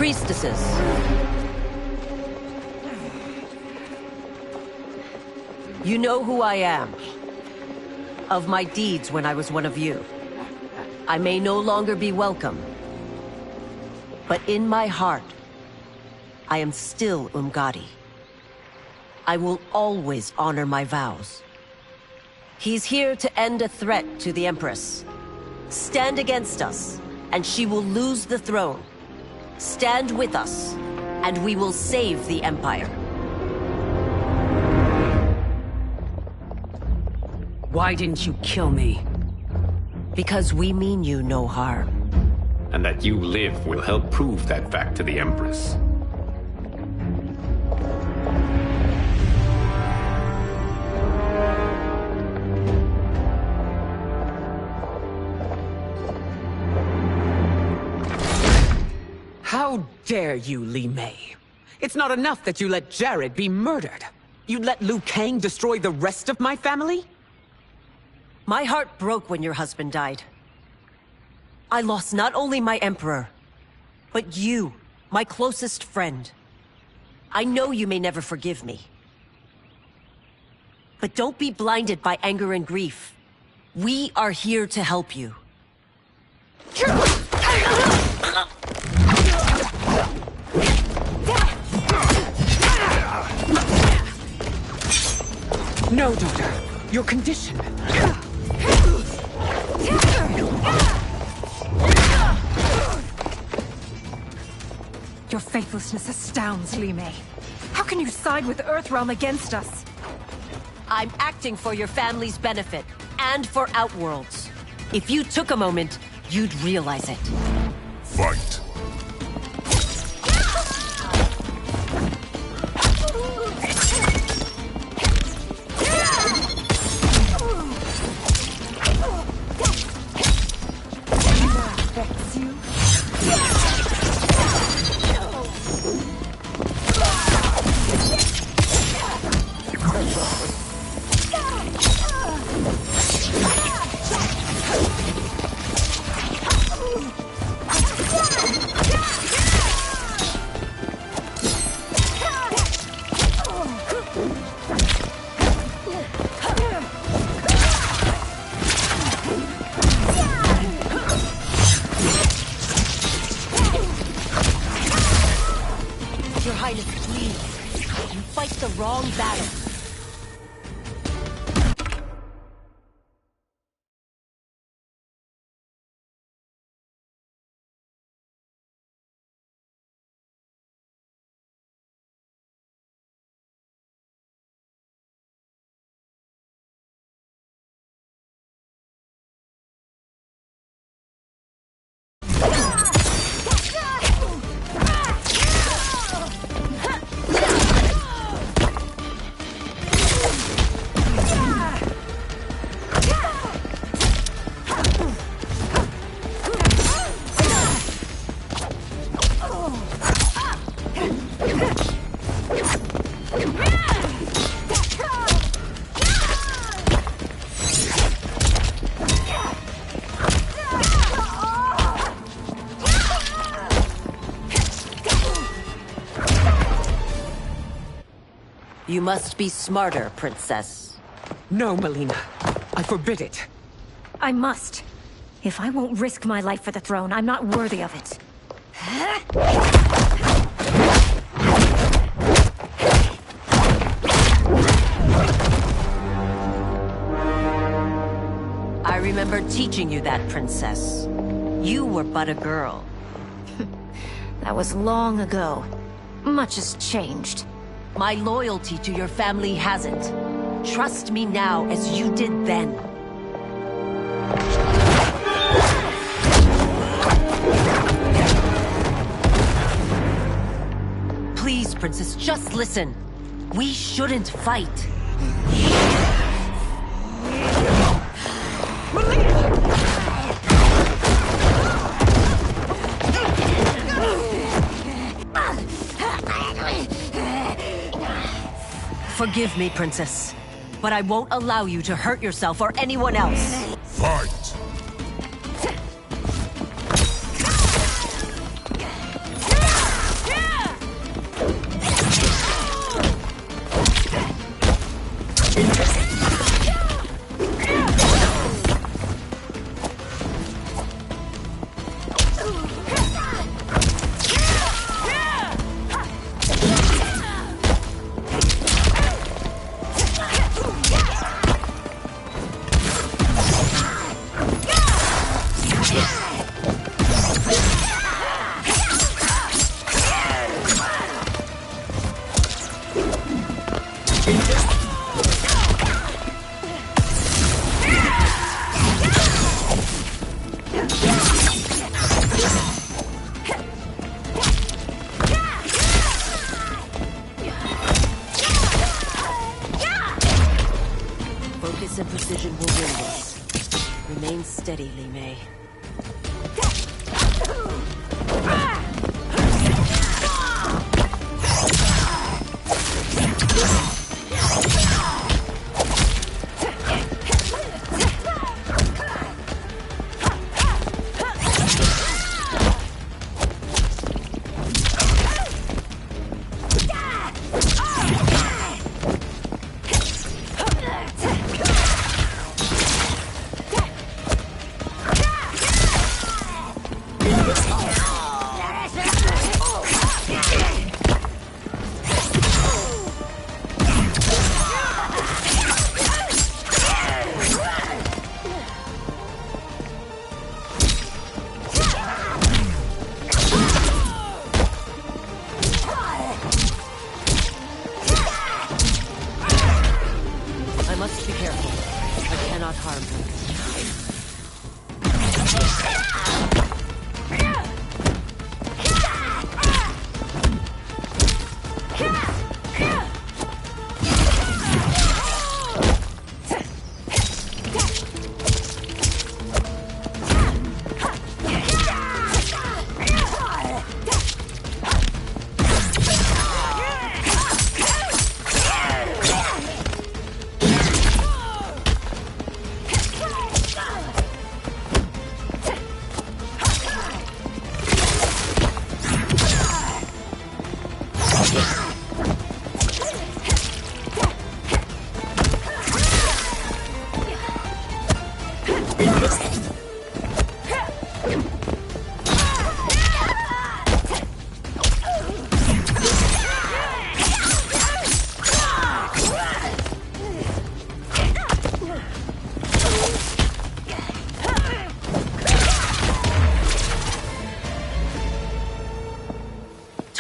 priestesses. You know who I am. Of my deeds when I was one of you. I may no longer be welcome. But in my heart, I am still Umgadi. I will always honor my vows. He's here to end a threat to the Empress. Stand against us, and she will lose the throne. Stand with us, and we will save the Empire. Why didn't you kill me? Because we mean you no harm. And that you live will help prove that fact to the Empress. How dare you, Li Mei? It's not enough that you let Jared be murdered. You'd let Liu Kang destroy the rest of my family? My heart broke when your husband died. I lost not only my emperor, but you, my closest friend. I know you may never forgive me. But don't be blinded by anger and grief. We are here to help you. No, daughter. Your condition. Your faithlessness astounds, Li Mei. How can you side with Earthrealm against us? I'm acting for your family's benefit, and for Outworld's. If you took a moment, you'd realize it. Fight! Your Highness, please. You fight the wrong battle. You must be smarter, Princess. No, Melina. I forbid it. I must. If I won't risk my life for the throne, I'm not worthy of it. I remember teaching you that, Princess. You were but a girl. That was long ago. Much has changed. My loyalty to your family hasn't. Trust me now as you did then. Please, Princess, just listen. We shouldn't fight. Forgive me, Princess, but I won't allow you to hurt yourself or anyone else. Fight! Focus and precision will win this. Remain steady, Li Mei.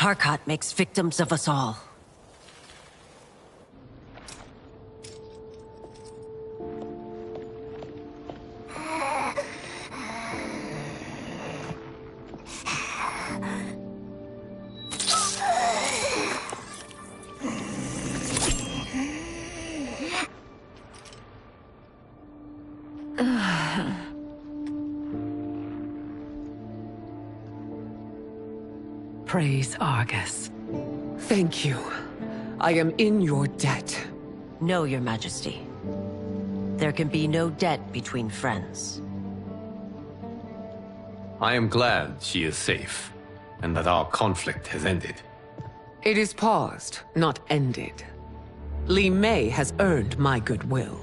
Tarkat makes victims of us all. Praise Argus. Thank you. I am in your debt. No, Your Majesty. There can be no debt between friends. I am glad she is safe, and that our conflict has ended. It is paused, not ended. Li Mei has earned my goodwill.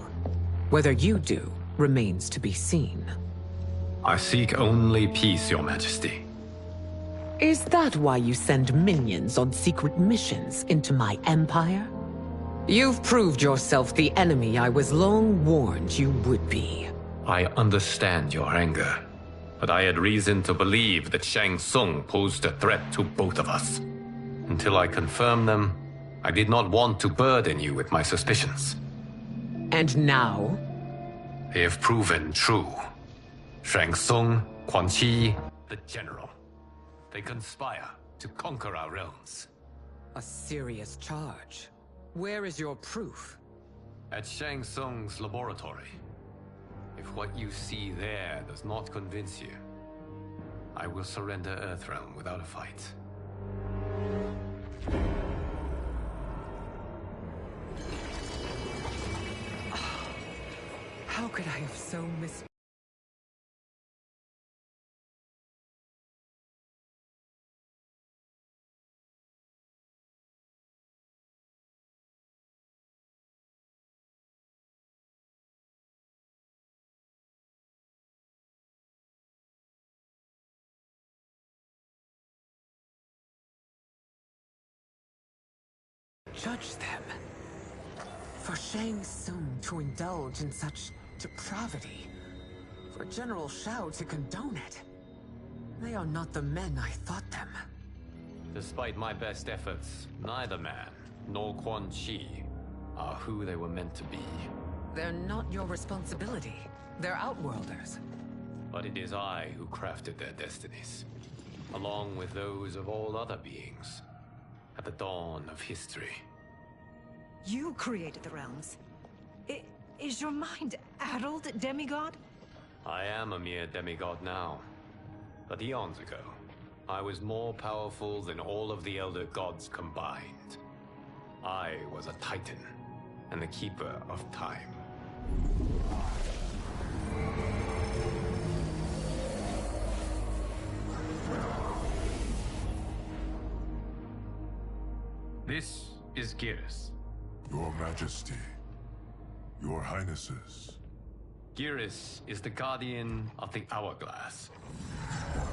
Whether you do remains to be seen. I seek only peace, Your Majesty. Is that why you send minions on secret missions into my empire? You've proved yourself the enemy I was long warned you would be. I understand your anger, but I had reason to believe that Shang Tsung posed a threat to both of us. Until I confirmed them, I did not want to burden you with my suspicions. And now? They have proven true. Shang Tsung, Quan Chi, the General. They conspire to conquer our realms. A serious charge. Where is your proof? At Shang Tsung's laboratory. If what you see there does not convince you, I will surrender Earthrealm without a fight. How could I have so judge them? For Shang Tsung to indulge in such depravity, for General Shao to condone it, they are not the men I thought them. Despite my best efforts, neither man nor Quan Chi are who they were meant to be. They're not your responsibility. They're Outworlders. But it is I who crafted their destinies, along with those of all other beings, at the dawn of history. You created the realms. Is your mind addled, demigod? I am a mere demigod now, but eons ago, I was more powerful than all of the Elder Gods combined. I was a Titan, and the Keeper of Time. This is Geras. Your Majesty, Your Highnesses. Geras is the guardian of the Hourglass,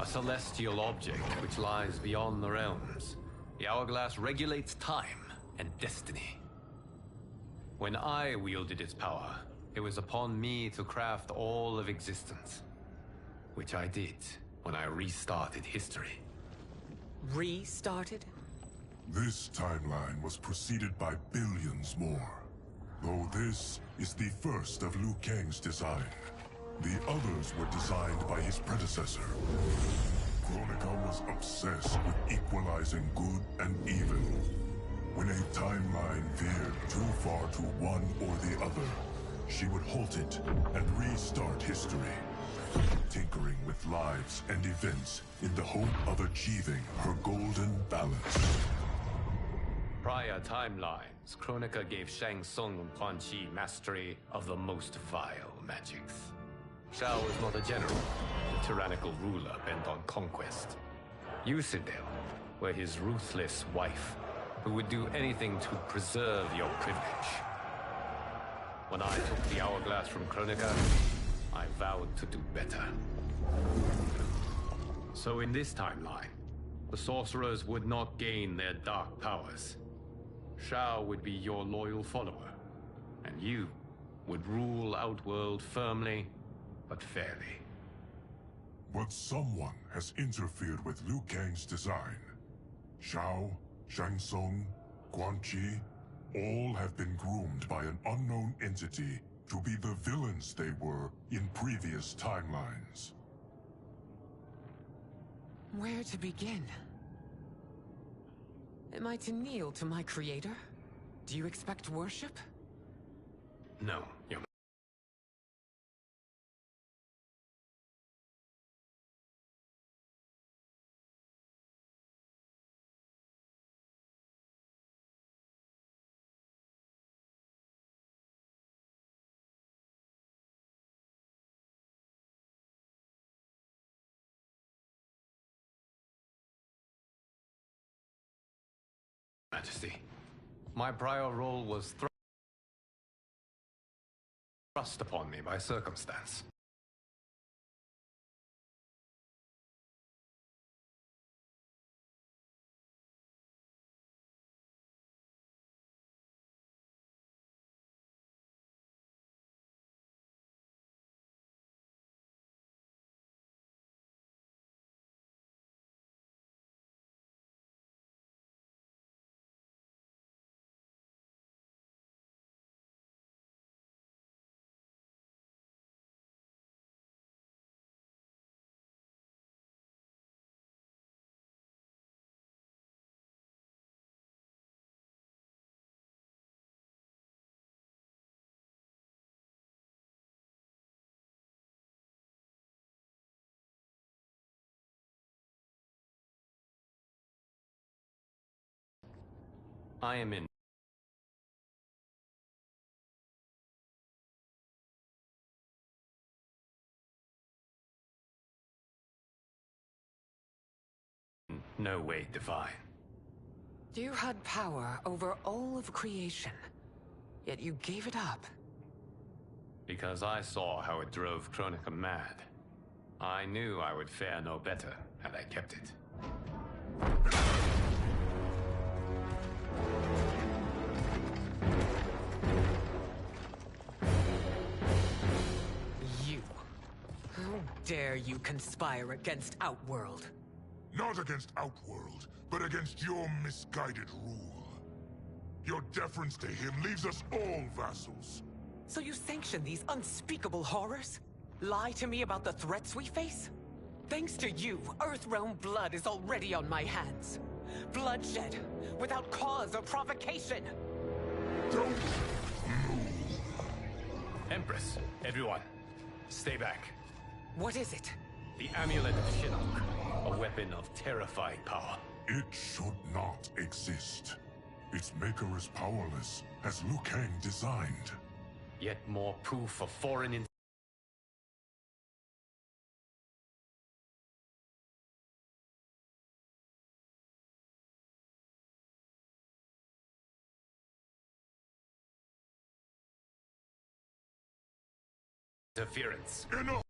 a celestial object which lies beyond the realms. The Hourglass regulates time and destiny. When I wielded its power, it was upon me to craft all of existence, which I did when I restarted history. Restarted? This timeline was preceded by billions more. Though this is the first of Liu Kang's design. The others were designed by his predecessor. Kronika was obsessed with equalizing good and evil. When a timeline veered too far to one or the other, she would halt it and restart history, tinkering with lives and events in the hope of achieving her golden balance. Prior timelines, Kronika gave Shang Tsung and Quan Chi mastery of the most vile magics. Shao was not a general, a tyrannical ruler bent on conquest. You, Sindel, were his ruthless wife, who would do anything to preserve your privilege. When I took the Hourglass from Kronika, I vowed to do better. So in this timeline, the sorcerers would not gain their dark powers. Shao would be your loyal follower, and you would rule Outworld firmly, but fairly. But someone has interfered with Liu Kang's design. Shao, Shang Tsung, Quan Chi, all have been groomed by an unknown entity to be the villains they were in previous timelines. Where to begin? Am I to kneel to my creator? Do you expect worship? No, Your Majesty. My prior role was thrust upon me by circumstance. I am in no way divine. You had power over all of creation, yet you gave it up. Because I saw how it drove Kronika mad. I knew I would fare no better had I kept it. You. How dare you conspire against Outworld? Not against Outworld, but against your misguided rule. Your deference to him leaves us all vassals. So you sanction these unspeakable horrors? Lie to me about the threats we face? Thanks to you, Earthrealm blood is already on my hands. Bloodshed, without cause or provocation. Don't Empress, everyone, stay back. What is it? The Amulet of Shinnok, a weapon of terrifying power. It should not exist. Its maker is powerless, as Liu Kang designed. Yet more proof of foreign interference. Enough!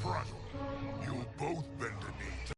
Fragile. You'll both bend the knee to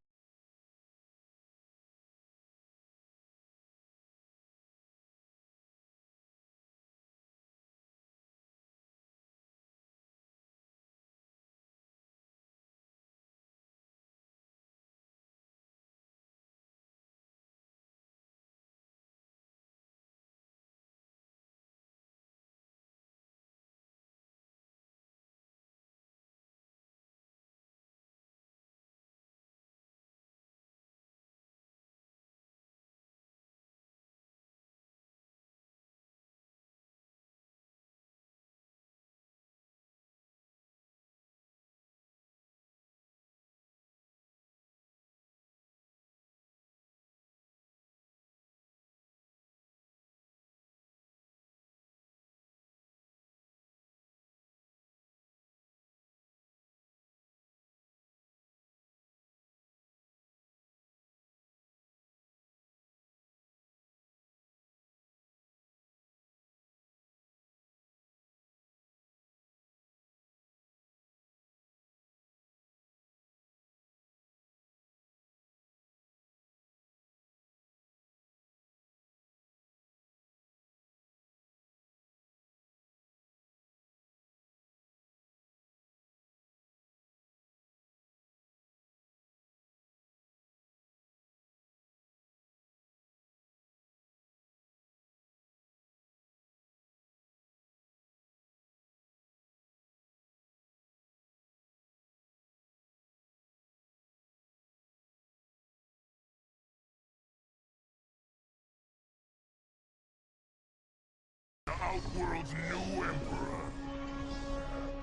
the Outworld's new emperor.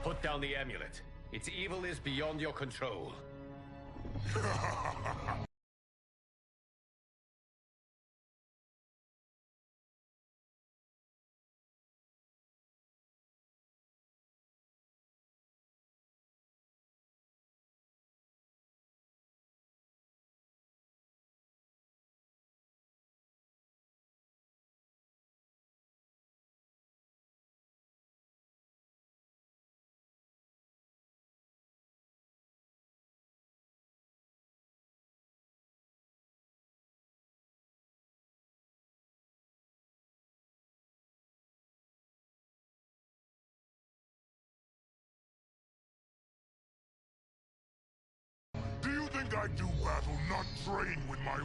Put down the amulet. Its evil is beyond your control. I do battle not trained with my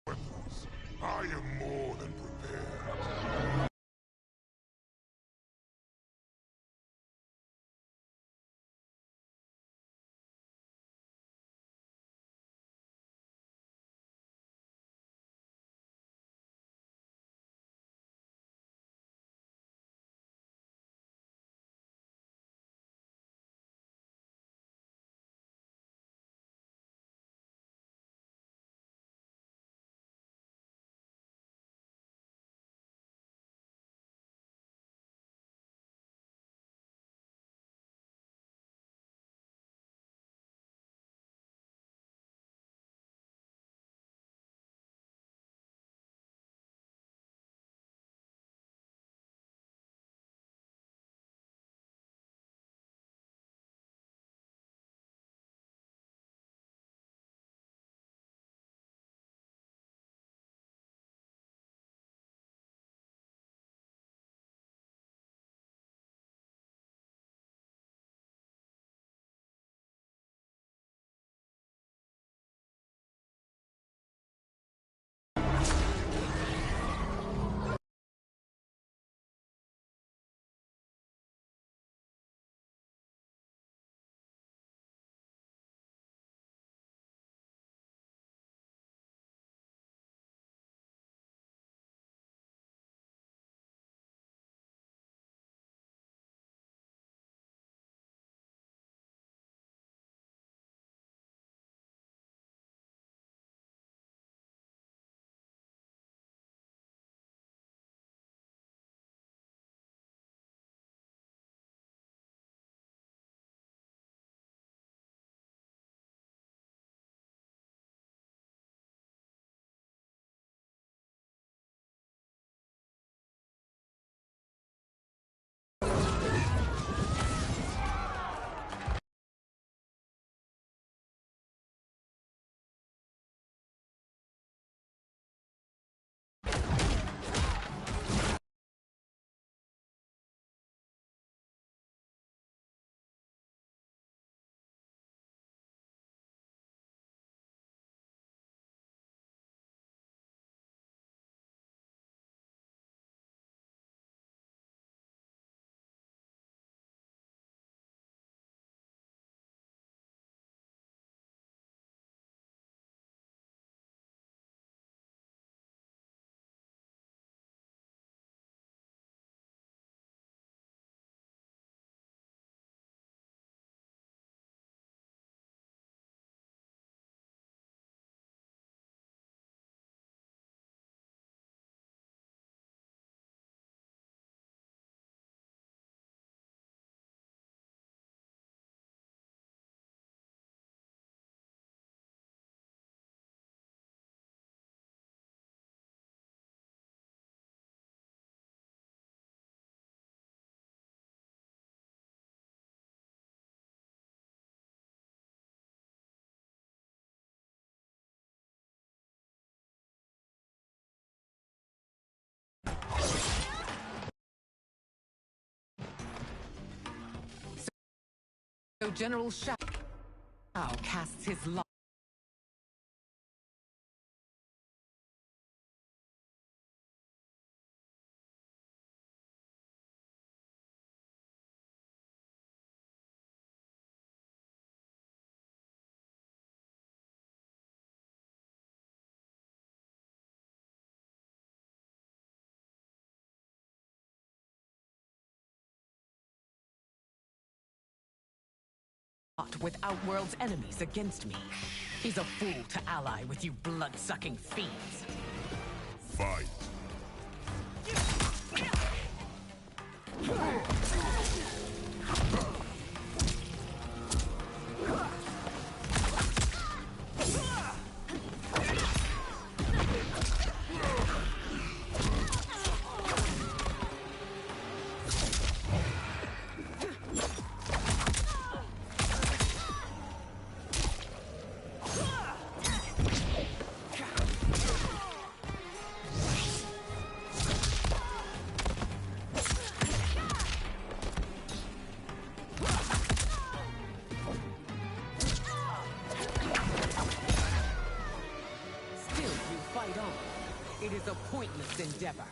weapons. I am more than prepared. So General Shao casts his lot. With Outworld's enemies against me. He's a fool to ally with you blood-sucking fiends. Fight. It is a pointless endeavor.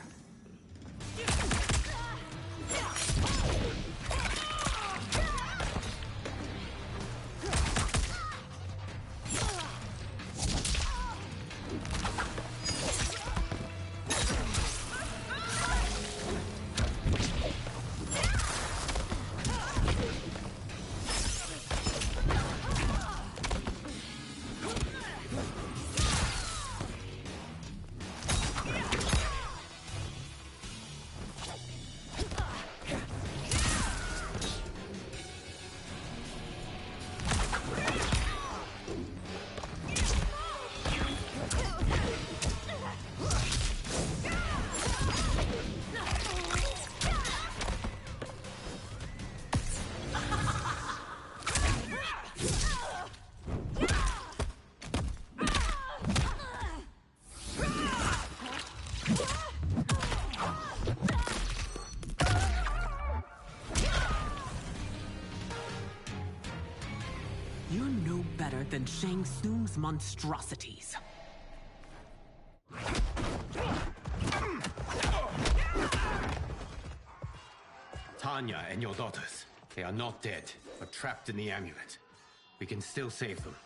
You're no better than Shang Tsung's monstrosities. Tanya and your daughters, they are not dead, but trapped in the amulet. We can still save them.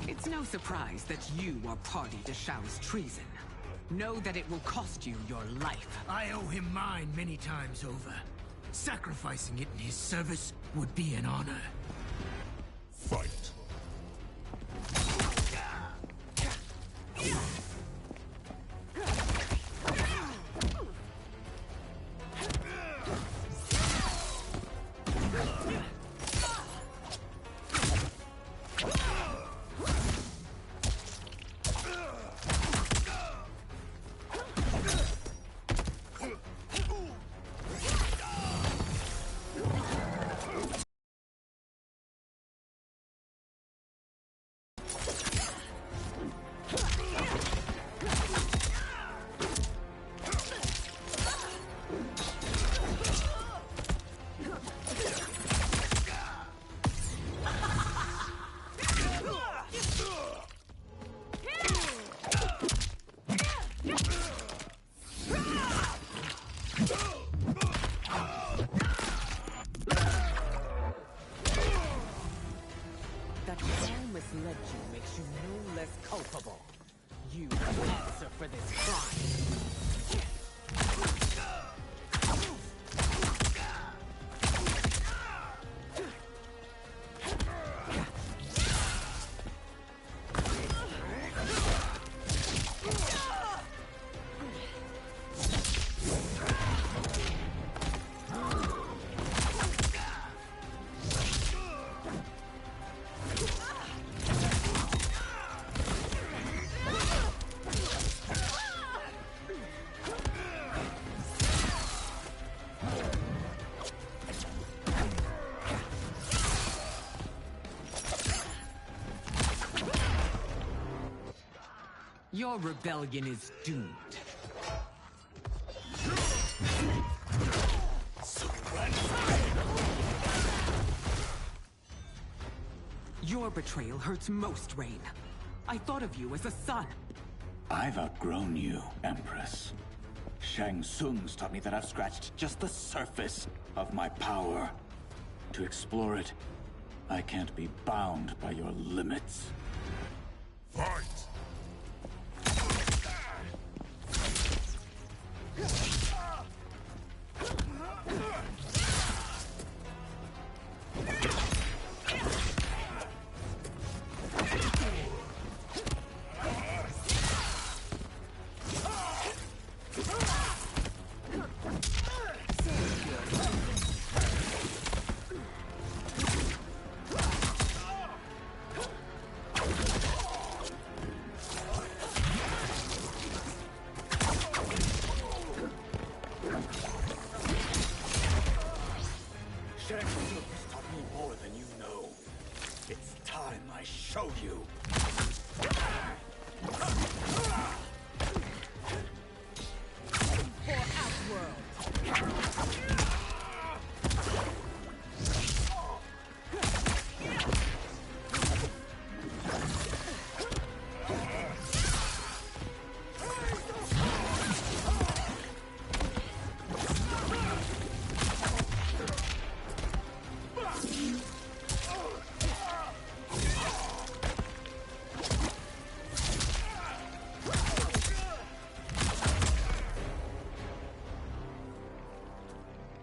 It's no surprise that you are party to Shao's treason. Know that it will cost you your life. I owe him mine many times over. Sacrificing it in his service would be an honor. Fight. That Shao misled you makes you no less culpable. You answer for this crime. Your rebellion is doomed. Your betrayal hurts most, Rain. I thought of you as a son. I've outgrown you, Empress. Shang Tsung's taught me that I've scratched just the surface of my power. To explore it, I can't be bound by your limits. Fight!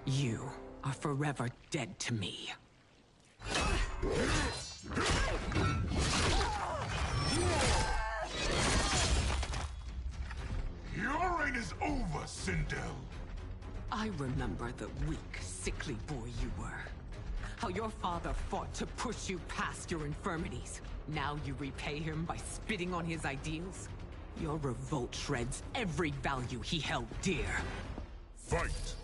You are forever dead to me. Your reign is over, Sindel. I remember the weak, sickly boy you were. How your father fought to push you past your infirmities. Now you repay him by spitting on his ideals? Your revolt shreds every value he held dear. Fight!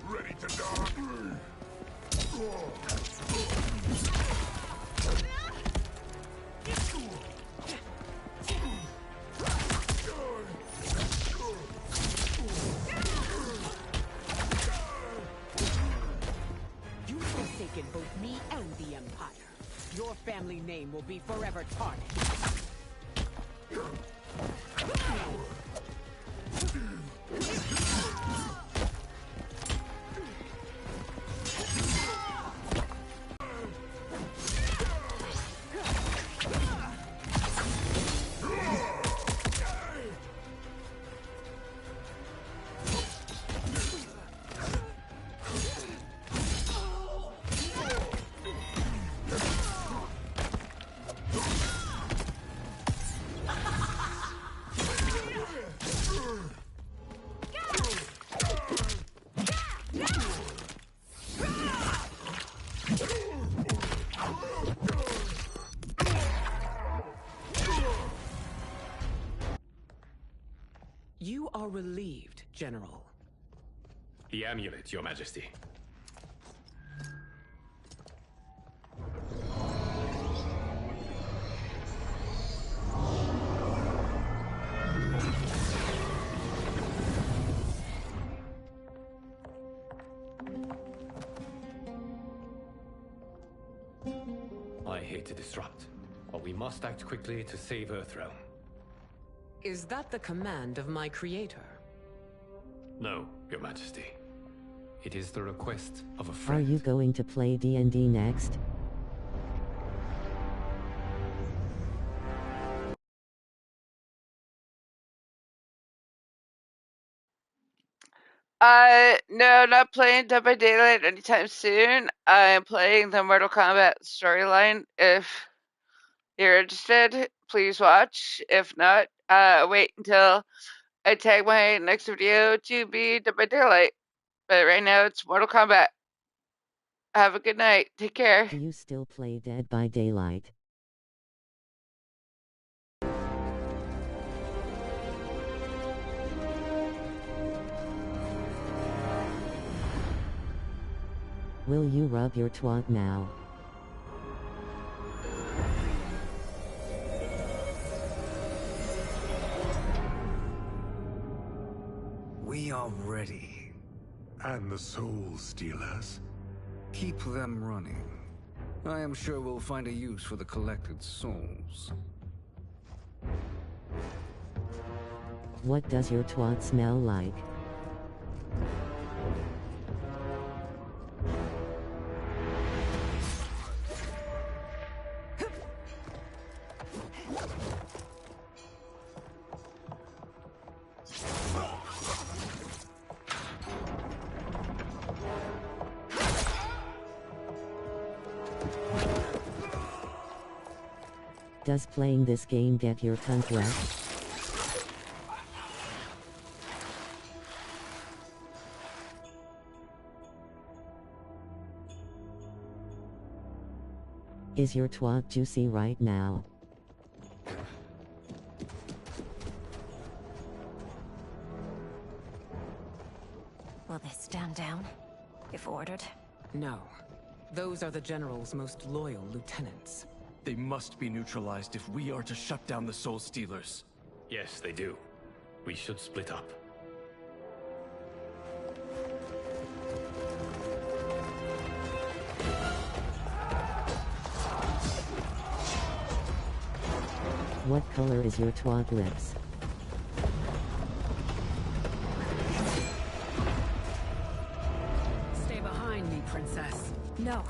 Ready to die? You've forsaken both me and the Empire. Your family name will be forever tarnished. You are relieved, General. The amulet, Your Majesty. I hate to disrupt, but we must act quickly to save Earthrealm. Is that the command of my creator? No, Your Majesty. It is the request of a Are friend. you going to play D&D next? No, not playing Dead by Daylight anytime soon. I am playing the Mortal Kombat storyline. If you're interested, please watch. If not, wait until I tag my next video to be Dead by Daylight. But right now it's Mortal Kombat. Have a good night. Take care. Do you still play Dead by Daylight? Will you rub your twat now? We are ready. And the Soul Stealers? Keep them running. I am sure we'll find a use for the collected souls. What does your twat smell like? Does playing this game get your cunt wet? Is your twat juicy right now? Will they stand down, if ordered? No. Those are the General's most loyal lieutenants. They must be neutralized if we are to shut down the Soul Stealers. Yes, they do. We should split up. What color is your twat lips? Stay behind me, princess. No.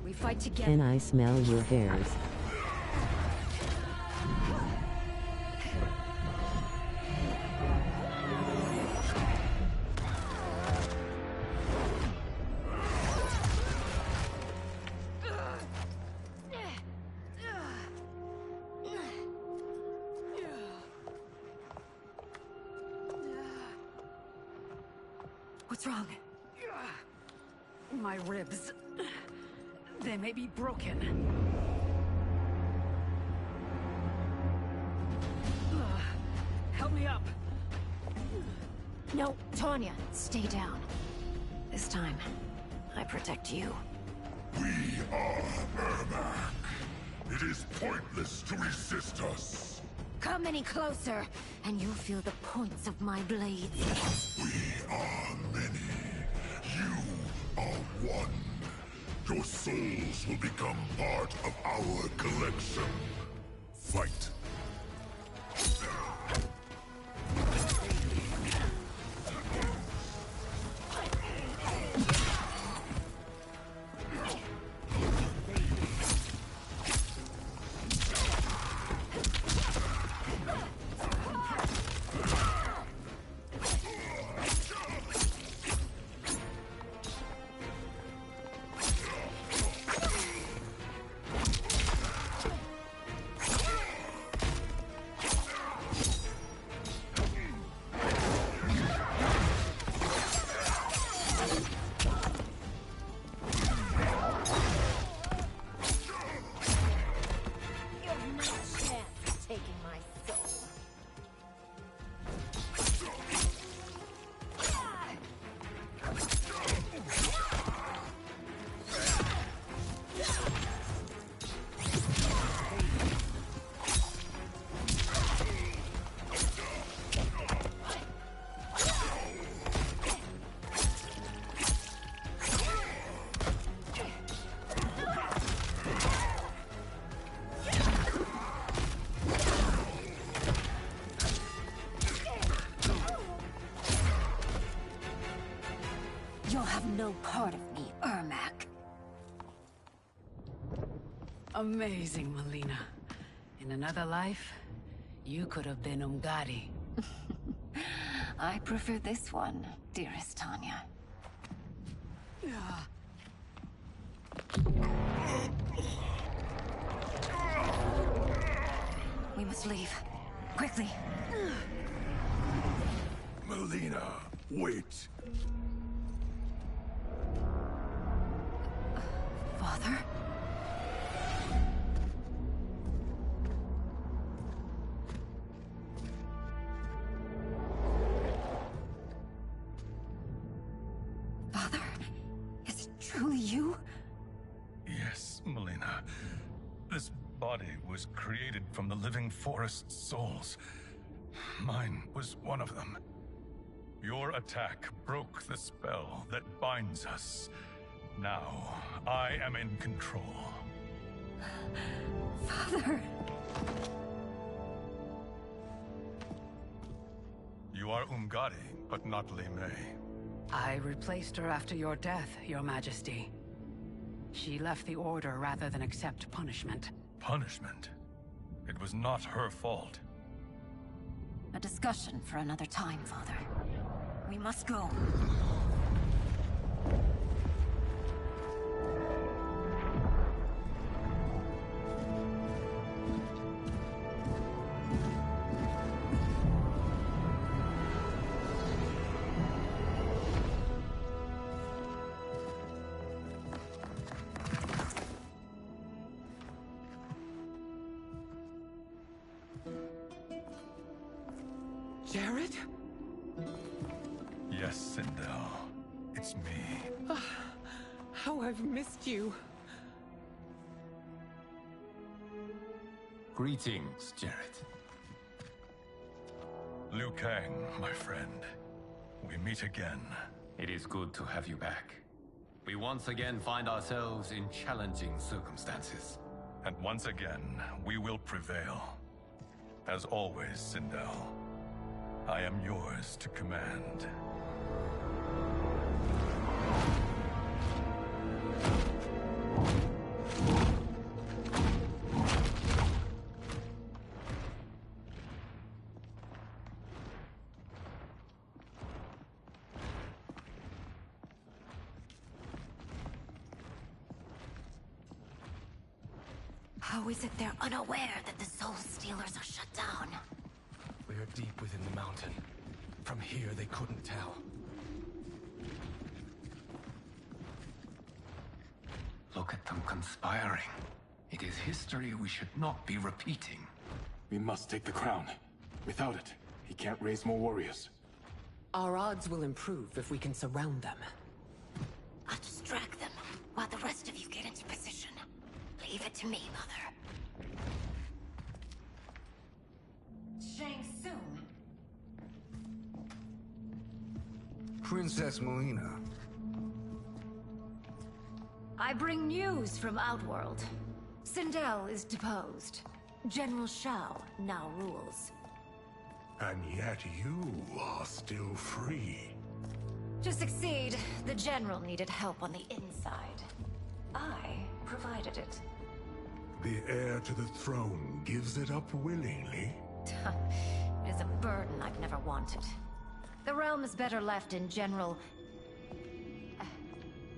We fight together. Can I smell your hairs? What's wrong? My ribs. They may be broken. Help me up. No, Tanya, stay down. This time, I protect you. We are Ermac. It is pointless to resist us. Come any closer, and you'll feel the points of my blades. We are many. You are one. Your souls will become part of our collection. Fight. You'll have no part of me, Ermac. Amazing, Melina. In another life, you could have been Umgadi. I prefer this one, dearest Tanya. We must leave. Quickly. Melina, wait. Father? Father? Is it truly you? Yes, Melina. This body was created from the living forest's souls. Mine was one of them. Your attack broke the spell that binds us. Now, I am in control. Father! You are Umgadi, but not Li Mei. I replaced her after your death, Your Majesty. She left the Order rather than accept punishment. Punishment? It was not her fault. A discussion for another time, Father. We must go. Jared? Yes, Sindel. It's me. How I've missed you. Greetings, Jared. Liu Kang, my friend. We meet again. It is good to have you back. We once again find ourselves in challenging circumstances. And once again, we will prevail. As always, Sindel, I am yours to command. How is it they're unaware that the Soul Stealers are shut down? We are deep within the mountain. From here, they couldn't tell. Look at them conspiring. It is history we should not be repeating. We must take the crown. Without it, he can't raise more warriors. Our odds will improve if we can surround them. I'll distract them while the rest of you get into position. Leave it to me, Mother. Shang Tsung. Princess Melina. I bring news from Outworld. Sindel is deposed. General Shao now rules. And yet you are still free. To succeed, the General needed help on the inside. I provided it. The heir to the throne gives it up willingly. It is a burden I've never wanted. The realm is better left in General...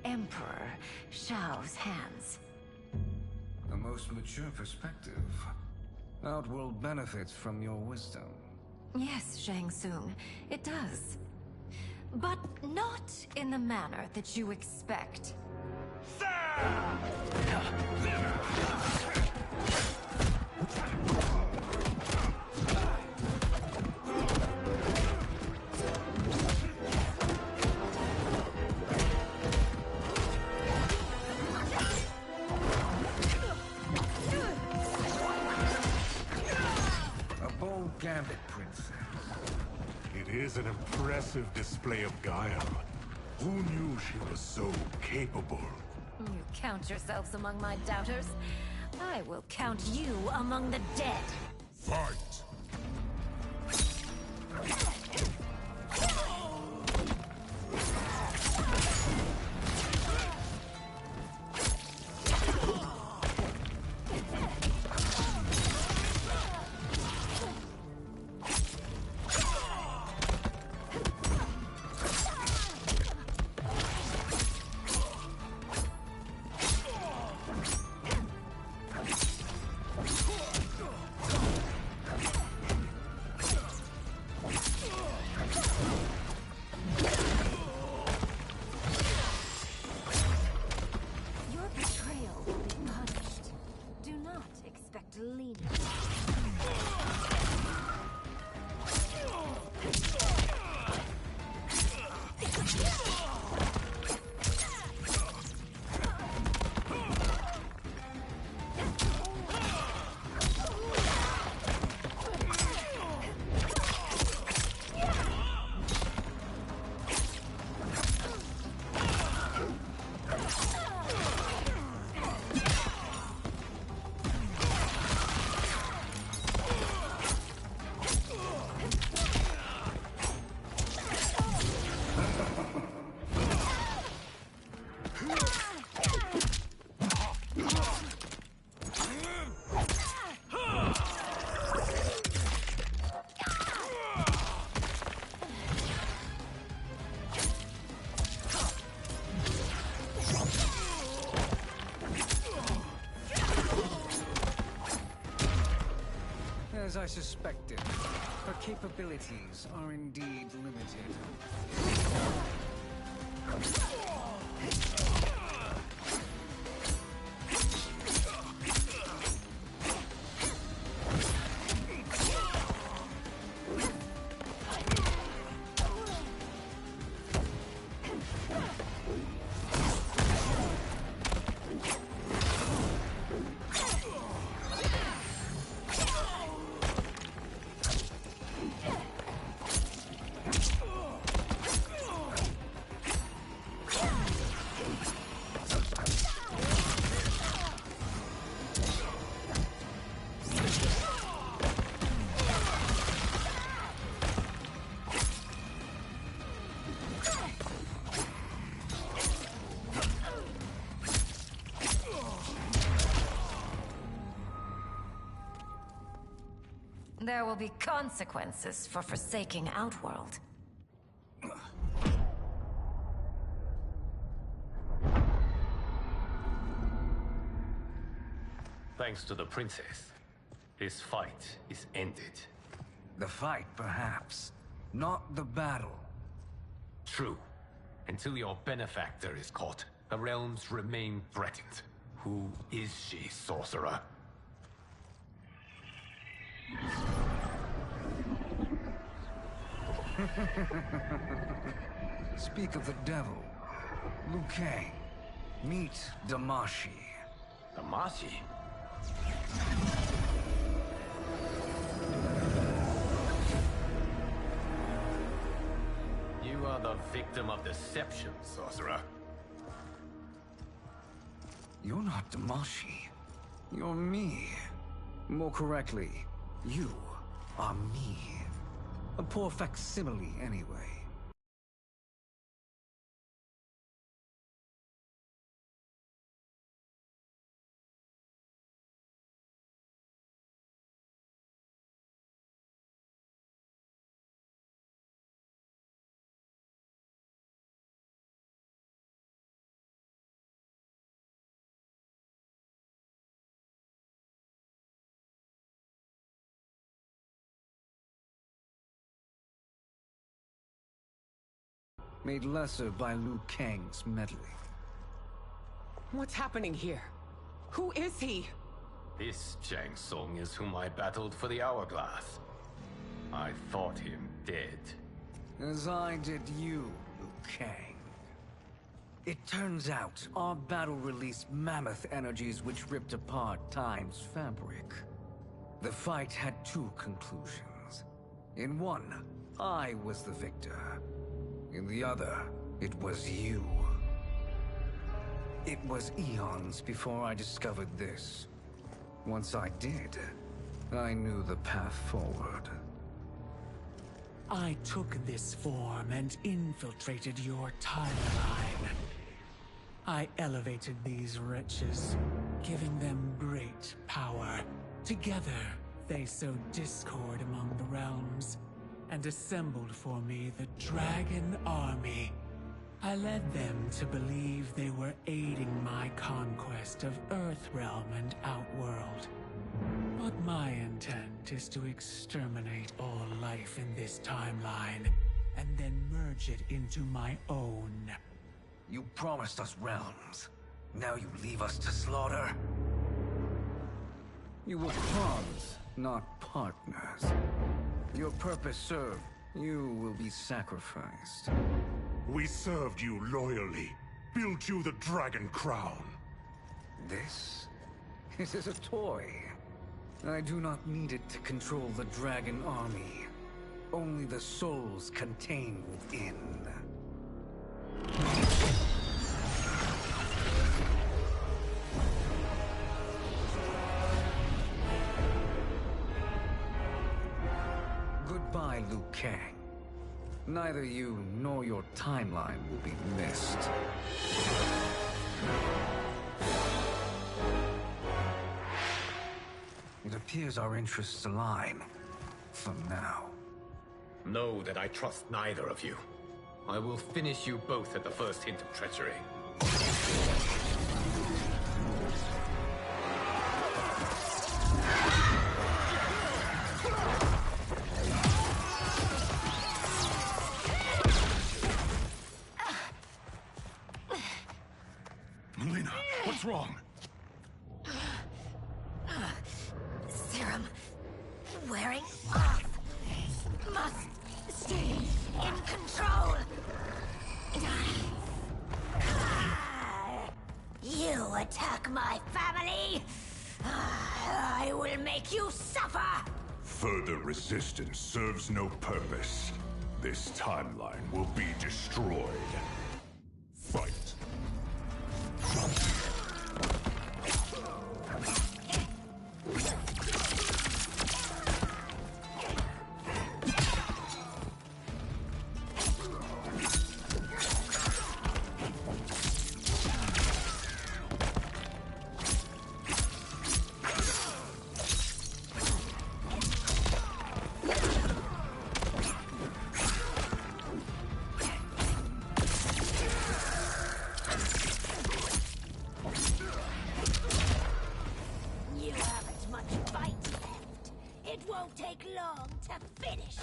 Emperor Shao's hands. A most mature perspective. Outworld benefits from your wisdom. Yes, Shang Tsung, it does. But not in the manner that you expect. A bold gambit, princess. It is an impressive display of guile. Who knew she was so capable? You count yourselves among my doubters. I will count you among the dead. Fight! Your betrayal will be punished. Do not expect lenience. As I suspected, her capabilities are indeed limited. There will be consequences for forsaking Outworld. Thanks to the princess, this fight is ended. The fight, perhaps. Not the battle. True. Until your benefactor is caught, the realms remain threatened. Who is she, sorcerer? Speak of the devil. Liu Kang. Meet Damashi. Damashi? You are the victim of deception, sorcerer. You're not Damashi. You're me. More correctly, you are me. A poor facsimile, anyway. Made lesser by Liu Kang's meddling. What's happening here? Who is he? This Shang Tsung is whom I battled for the Hourglass. I thought him dead. As I did you, Liu Kang. It turns out our battle released mammoth energies which ripped apart time's fabric. The fight had two conclusions. In one, I was the victor. In the other, it was you. It was eons before I discovered this. Once I did, I knew the path forward. I took this form and infiltrated your timeline. I elevated these wretches, giving them great power. Together, they sowed discord among the realms, and assembled for me the Dragon Army. I led them to believe they were aiding my conquest of Earthrealm and Outworld. But my intent is to exterminate all life in this timeline, and then merge it into my own. You promised us realms. Now you leave us to slaughter? You were pawns, not partners. Your purpose served. You will be sacrificed. We served you loyally. Built you the Dragon Crown. This is a toy. I do not need it to control the Dragon Army. Only the souls contained within. Goodbye, Liu Kang. Neither you nor your timeline will be missed. It appears our interests align. For now. Know that I trust neither of you. I will finish you both at the first hint of treachery. Melina, what's wrong? Serum wearing off. Must stay in control. You attack my family. I will make you suffer. Further resistance serves no purpose. This timeline will be destroyed. Fight. take long to finish.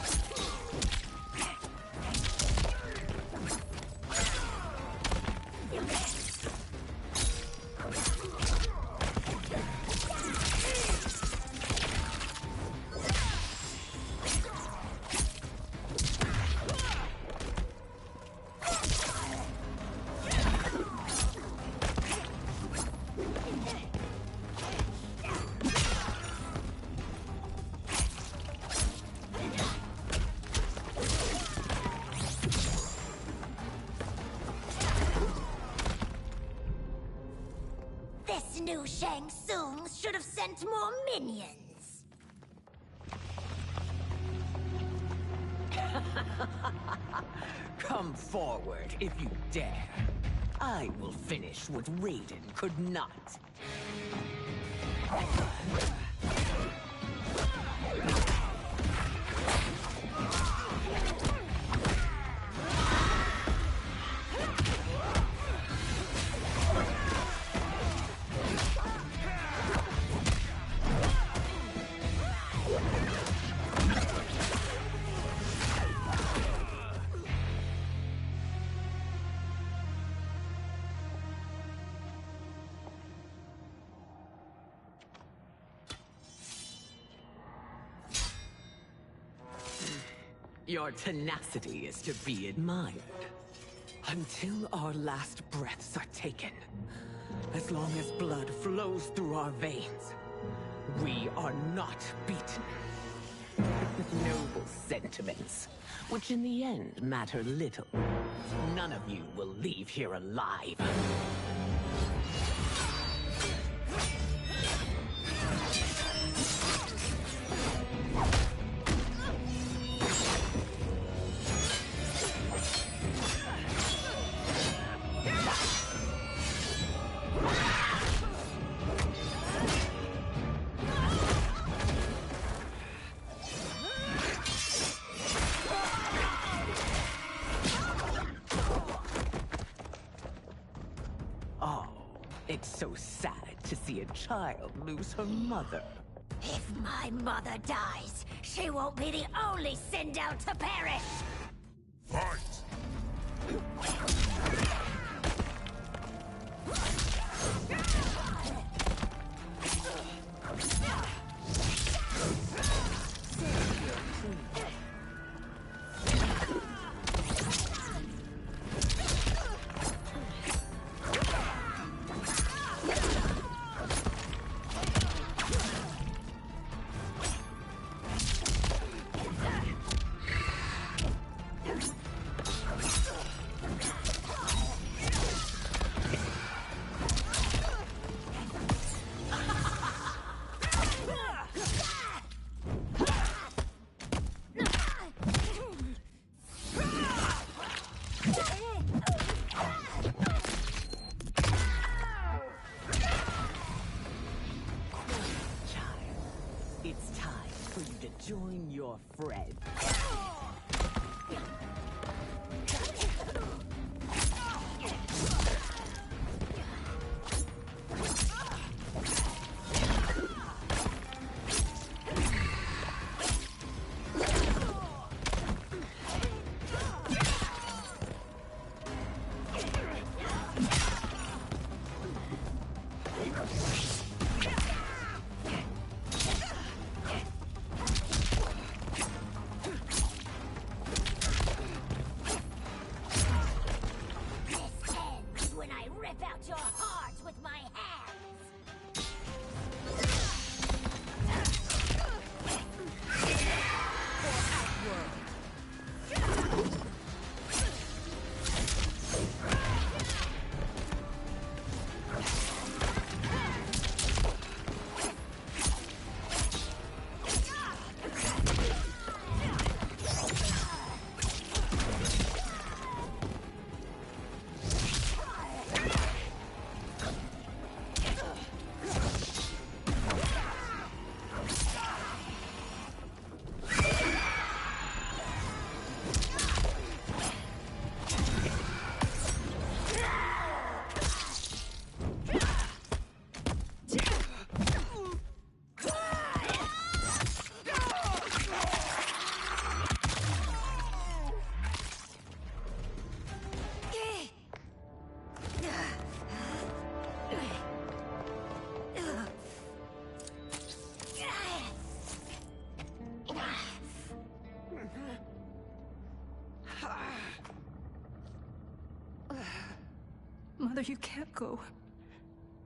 This new Shang Tsung should have sent more minions. Come forward if you dare. I will finish what Raiden could not. Your tenacity is to be admired. Until our last breaths are taken, as long as blood flows through our veins, we are not beaten. Noble sentiments, which in the end matter little. None of you will leave here alive. It's so sad to see a child lose her mother. If my mother dies, she won't be the only Sindel to perish! Fight! It's time for you to join your friend. Your heart with my hands! Mother, you can't go.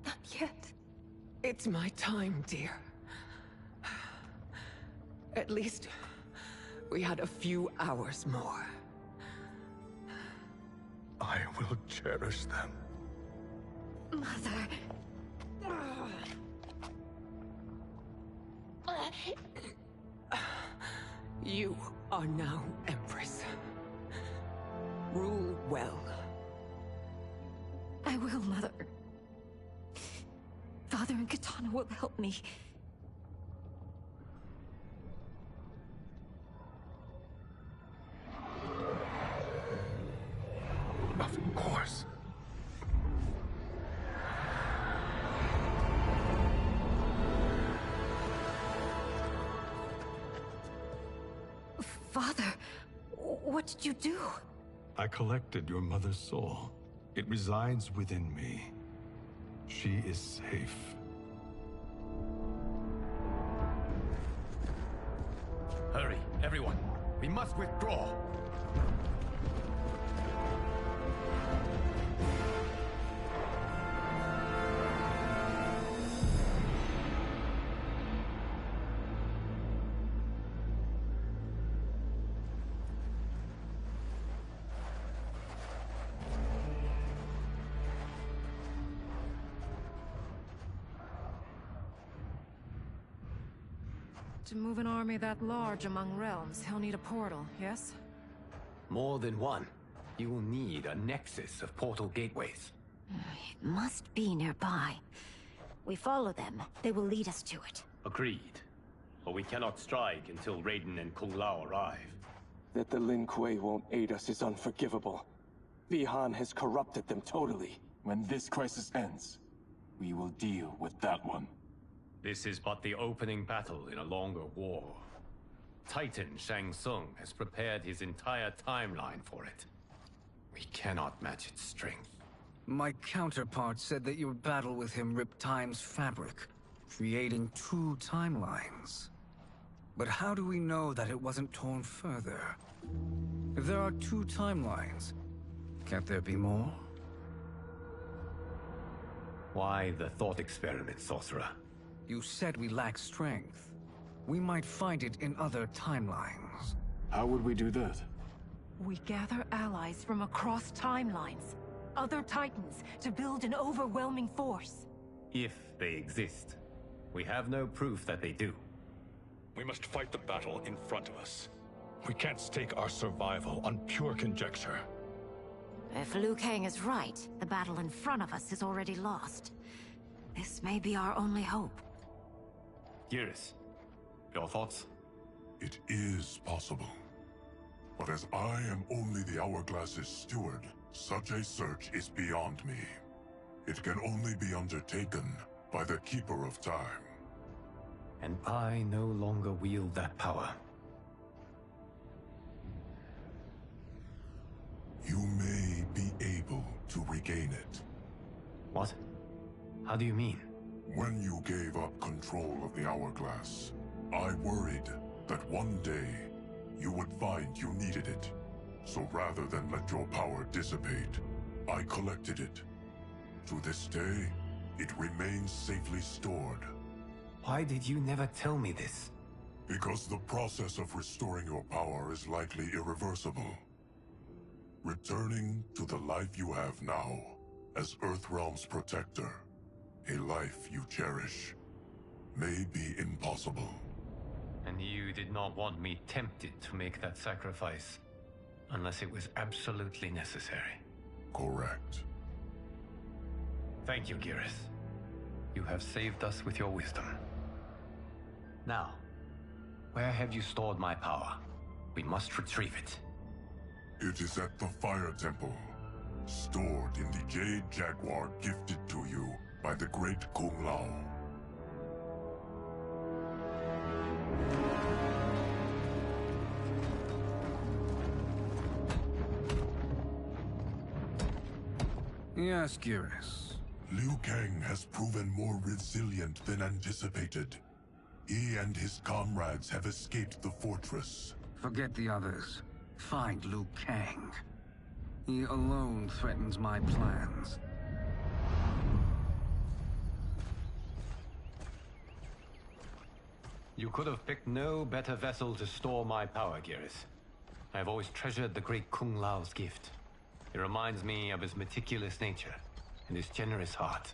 Not yet. It's my time, dear. At least, we had a few hours more. I will cherish them. Mother. You are now Empress. Rule well. I will, Mother. Father and Katana will help me. Of course. Father, what did you do? I collected your mother's soul. It resides within me. She is safe. Hurry, everyone. We must withdraw. To move an army that large among realms, he'll need a portal, yes? More than one. You will need a nexus of portal gateways. It must be nearby. We follow them, they will lead us to it. Agreed. But we cannot strike until Raiden and Kung Lao arrive. That the Lin Kuei won't aid us is unforgivable. Bihan has corrupted them totally. When this crisis ends, we will deal with that one. This is but the opening battle in a longer war. Titan Shang Tsung has prepared his entire timeline for it. We cannot match its strength. My counterpart said that your battle with him ripped time's fabric, creating two timelines. But how do we know that it wasn't torn further? If there are two timelines, can't there be more? Why the thought experiment, sorcerer? You said we lack strength. We might find it in other timelines. How would we do that? We gather allies from across timelines, other titans, to build an overwhelming force. If they exist. We have no proof that they do. We must fight the battle in front of us. We can't stake our survival on pure conjecture. If Liu Kang is right, the battle in front of us is already lost. This may be our only hope. Geras, your thoughts? It is possible. But as I am only the Hourglass's steward, such a search is beyond me. It can only be undertaken by the Keeper of Time. And I no longer wield that power. You may be able to regain it. What? How do you mean? When you gave up control of the Hourglass, I worried that one day you would find you needed it. So rather than let your power dissipate, I collected it. To this day, it remains safely stored. Why did you never tell me this? Because the process of restoring your power is likely irreversible. Returning to the life you have now, as Earthrealm's protector, a life you cherish, may be impossible. And you did not want me tempted to make that sacrifice, unless it was absolutely necessary. Correct. Thank you, Geras. You have saved us with your wisdom. Now, where have you stored my power? We must retrieve it. It is at the Fire Temple, stored in the Jade Jaguar gifted to you by the great Kung Lao. Yes, Geras. Liu Kang has proven more resilient than anticipated. He and his comrades have escaped the fortress. Forget the others. Find Liu Kang. He alone threatens my plans. You could have picked no better vessel to store my power, Geras. I have always treasured the great Kung Lao's gift. It reminds me of his meticulous nature and his generous heart.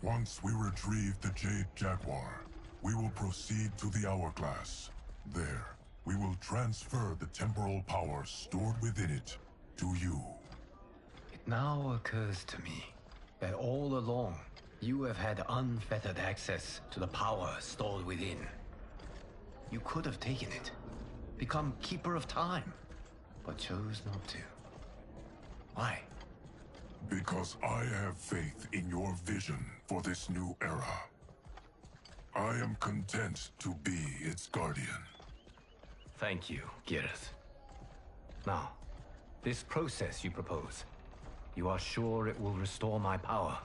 Once we retrieve the Jade Jaguar, we will proceed to the Hourglass. There, we will transfer the temporal power stored within it to you. It now occurs to me that all along, you have had unfettered access to the power stored within. You could have taken it, become Keeper of Time, but chose not to. Why? Because I have faith in your vision for this new era. I am content to be its guardian. Thank you, Geras. Now, this process you propose, you are sure it will restore my power?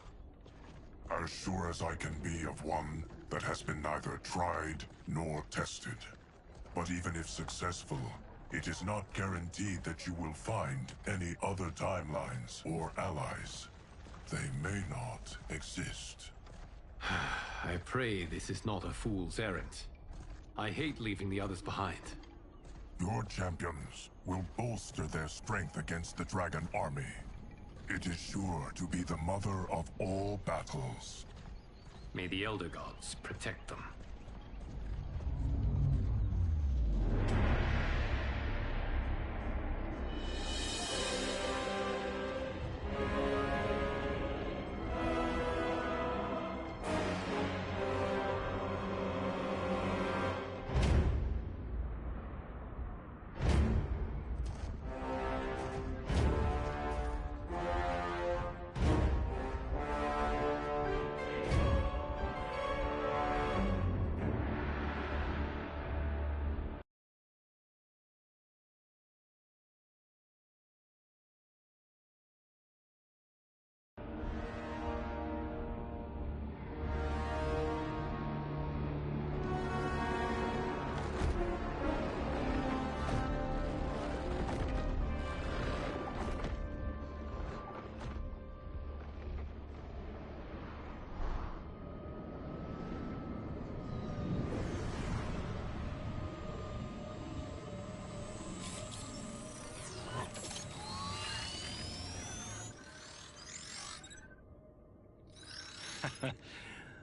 As sure as I can be of one that has been neither tried nor tested. But even if successful, it is not guaranteed that you will find any other timelines or allies. They may not exist. I pray this is not a fool's errand. I hate leaving the others behind. Your champions will bolster their strength against the Dragon Army. It is sure to be the mother of all battles. May the Elder Gods protect them.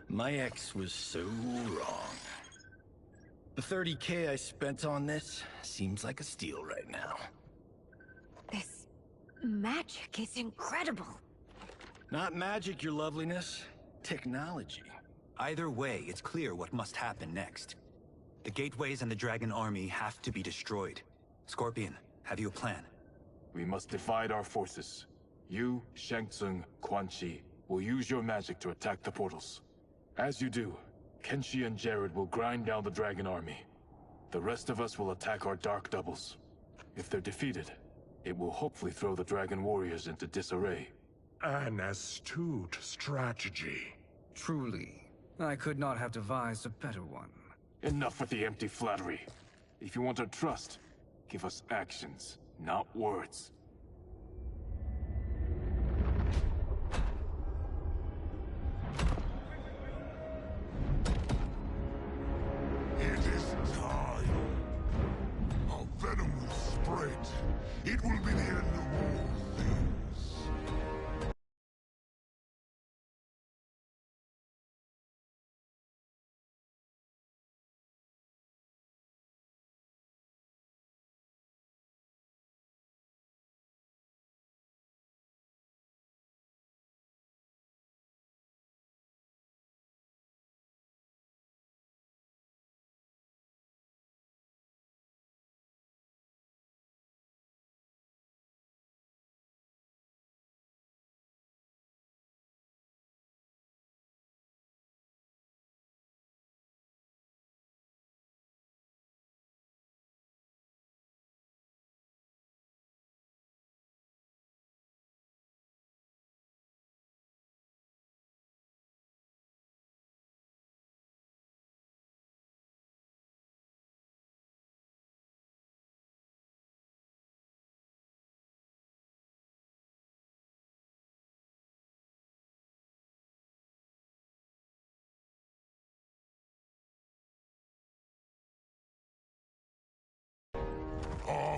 My ex was so wrong. The 30K I spent on this seems like a steal right now. This magic is incredible. Not magic, your loveliness. Technology. Either way, it's clear what must happen next. The gateways and the Dragon Army have to be destroyed. Scorpion, have you a plan? We must divide our forces. You, Shang Tsung, Quan Chi, will use your magic to attack the portals. As you do, Kenshi and Jared will grind down the Dragon Army. The rest of us will attack our Dark Doubles. If they're defeated, it will hopefully throw the Dragon Warriors into disarray. An astute strategy. Truly, I could not have devised a better one. Enough with the empty flattery. If you want our trust, give us actions, not words. It is time. Our venom will spread. It will be the end of all things.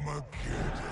Armageddon.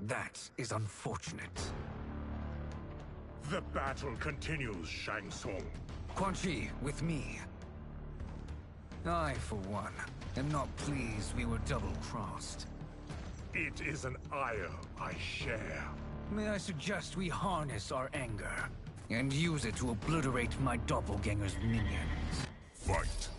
That is unfortunate. The battle continues, Shang Tsung. Quan Chi, with me. I, for one, am not pleased we were double-crossed. It is an ire I share. May I suggest we harness our anger and use it to obliterate my doppelganger's minions? Fight.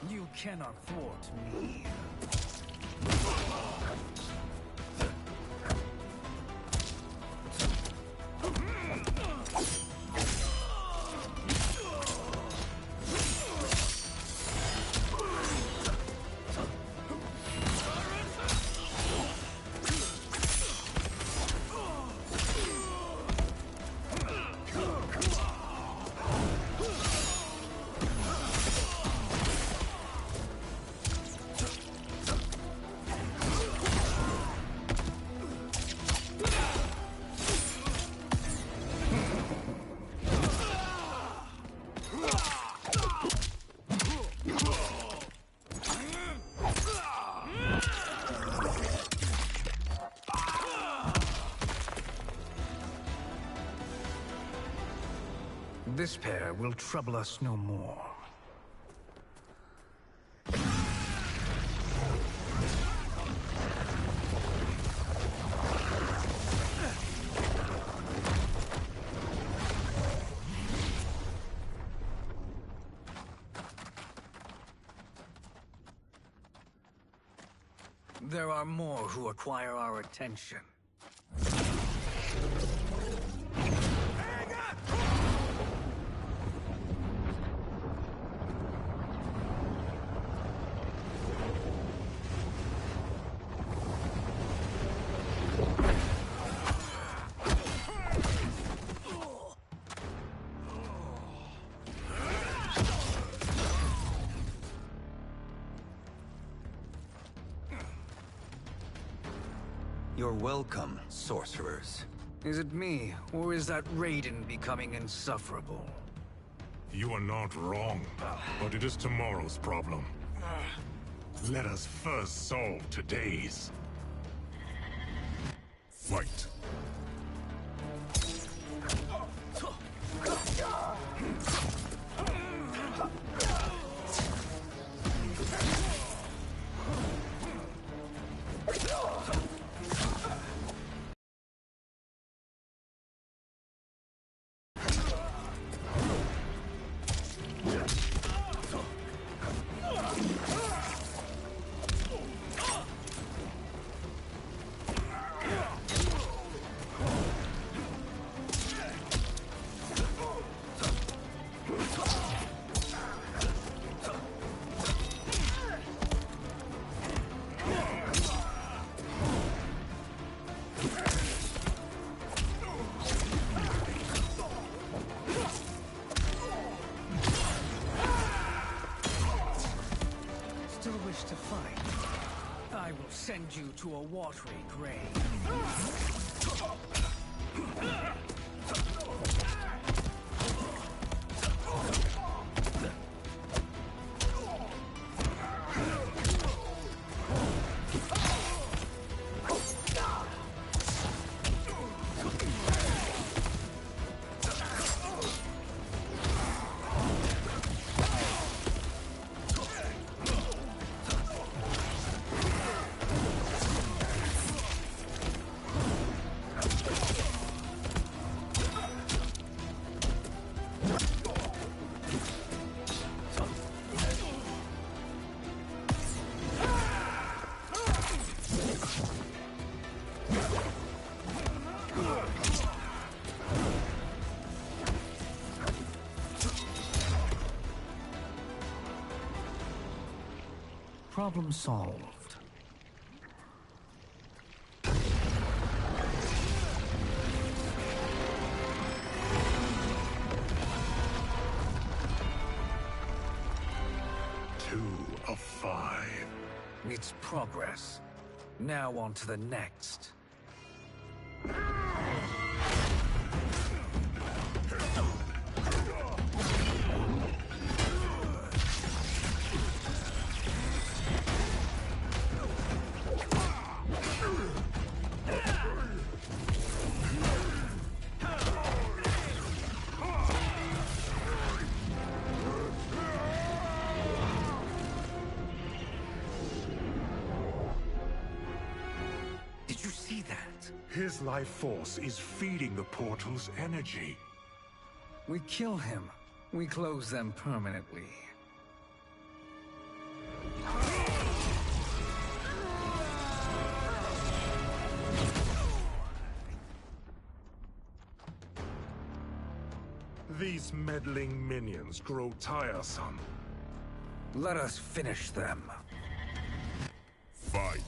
You cannot thwart me. This pair will trouble us no more. There are more who acquire our attention. You're welcome, sorcerers. Is it me, or is that Raiden becoming insufferable? You are not wrong, but it is tomorrow's problem. Let us first solve today's. Fight. fight, I will send you to a watery grave. Problem solved. Two of 5. It's progress. Now on to the next. Did you see that? His life force is feeding the portal's energy. We kill him. We close them permanently. These meddling minions grow tiresome. Let us finish them. Fight.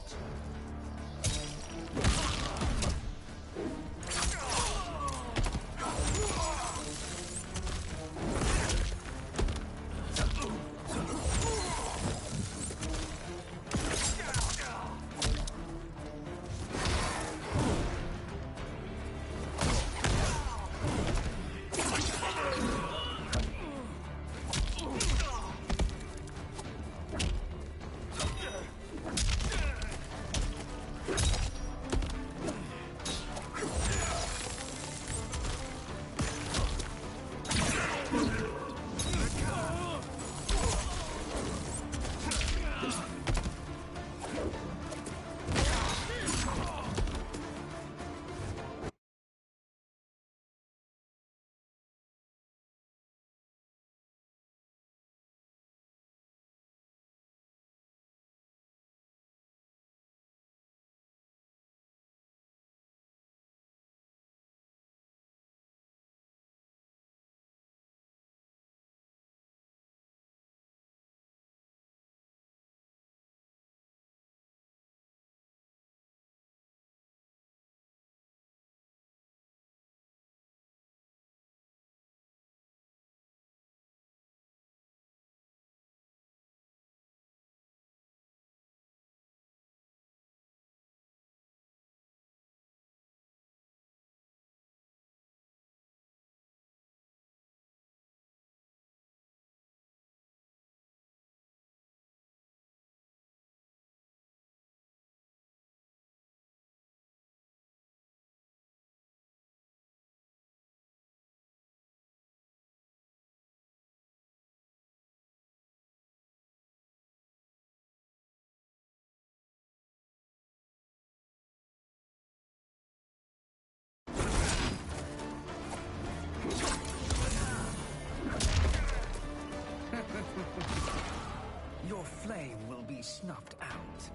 Your flame will be snuffed out.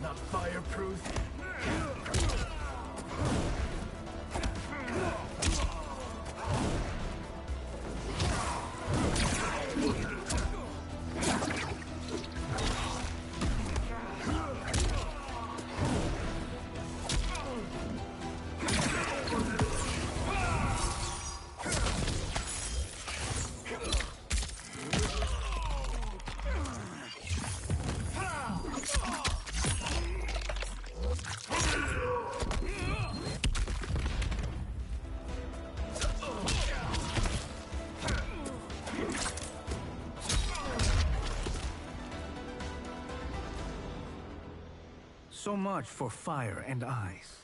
Not fireproof. So much for fire and ice.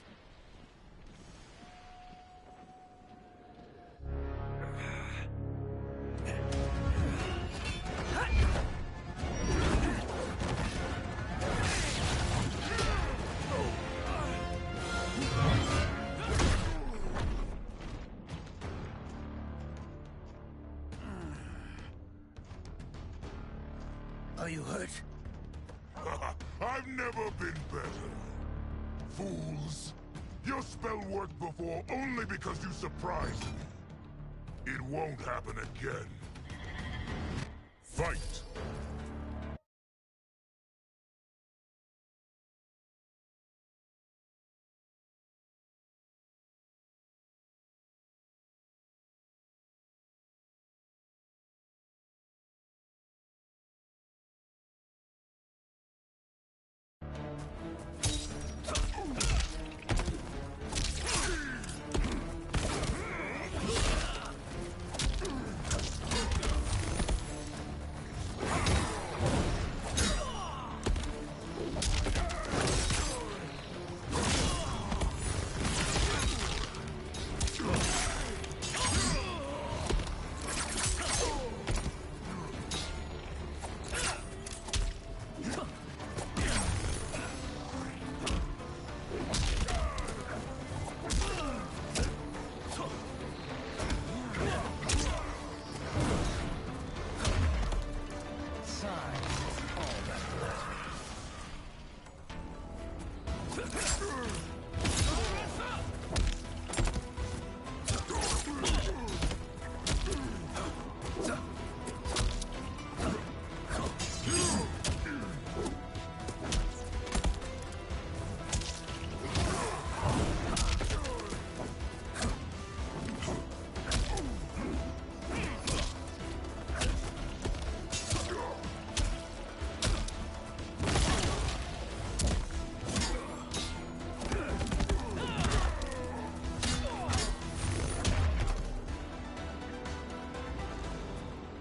Are you hurt? I've never been better. Fools. Your spell worked before only because you surprised me. It won't happen again. Fight!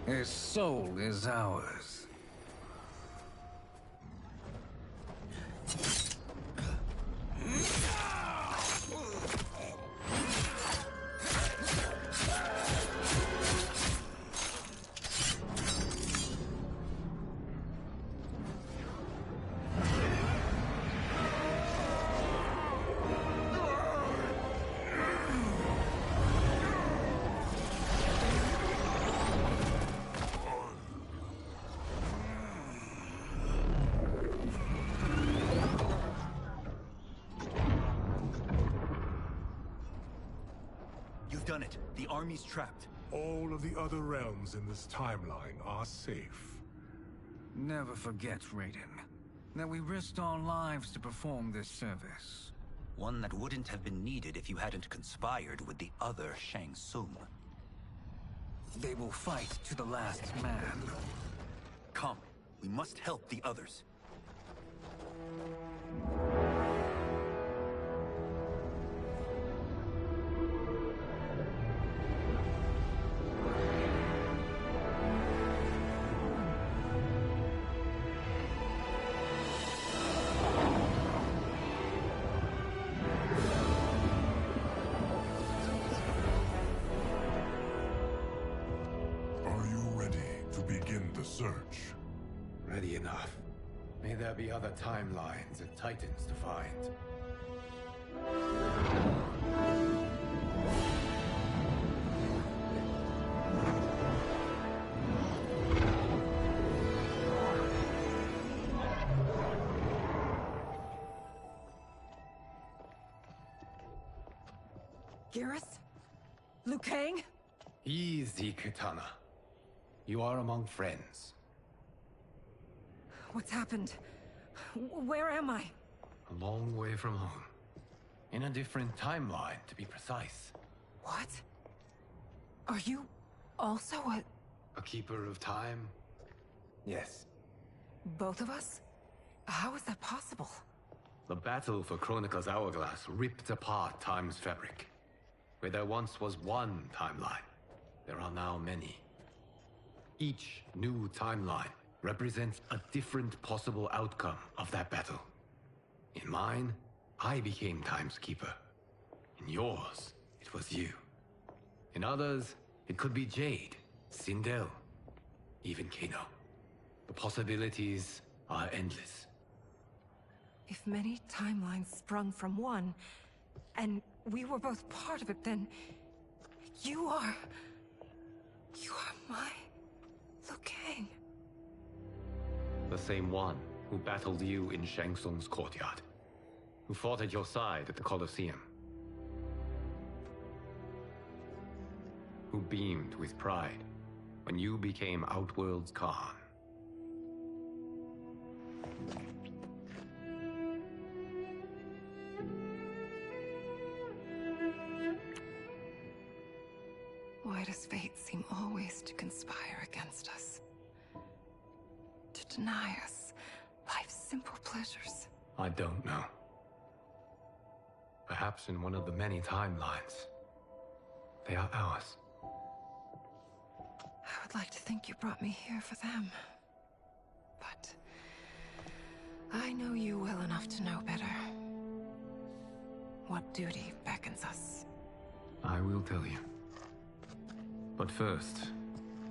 His soul is ours. You've done it. The army's trapped. All of the other realms in this timeline are safe. Never forget, Raiden, that we risked our lives to perform this service. One that wouldn't have been needed if you hadn't conspired with the other Shang Tsung. They will fight to the last man. Come, we must help the others. Are you ready to begin the search? Ready enough. May there be other timelines and titans to find. Garrus? Liu Kang? Easy, Kitana. You are among friends. What's happened? Where am I? A long way from home. In a different timeline, to be precise. What? Are you also A keeper of time? Yes. both of us? How is that possible? The battle for Chronica's Hourglass ripped apart time's fabric. Where there once was one timeline, there are now many. Each new timeline represents a different possible outcome of that battle. In mine, I became Time's Keeper. In yours, it was you. In others, it could be Jade, Sindel, even Kano. The possibilities are endless. If many timelines sprung from one, and we were both part of it, then you are my Liu Kang. The same one who battled you in Shang Tsung's courtyard, who fought at your side at the Colosseum, who beamed with pride when you became Outworld's Khan. Why does fate seem always to conspire against us? To deny us life's simple pleasures? I don't know. Perhaps in one of the many timelines, they are ours. I would like to think you brought me here for them. But I know you well enough to know better. What duty beckons us? I will tell you. But first,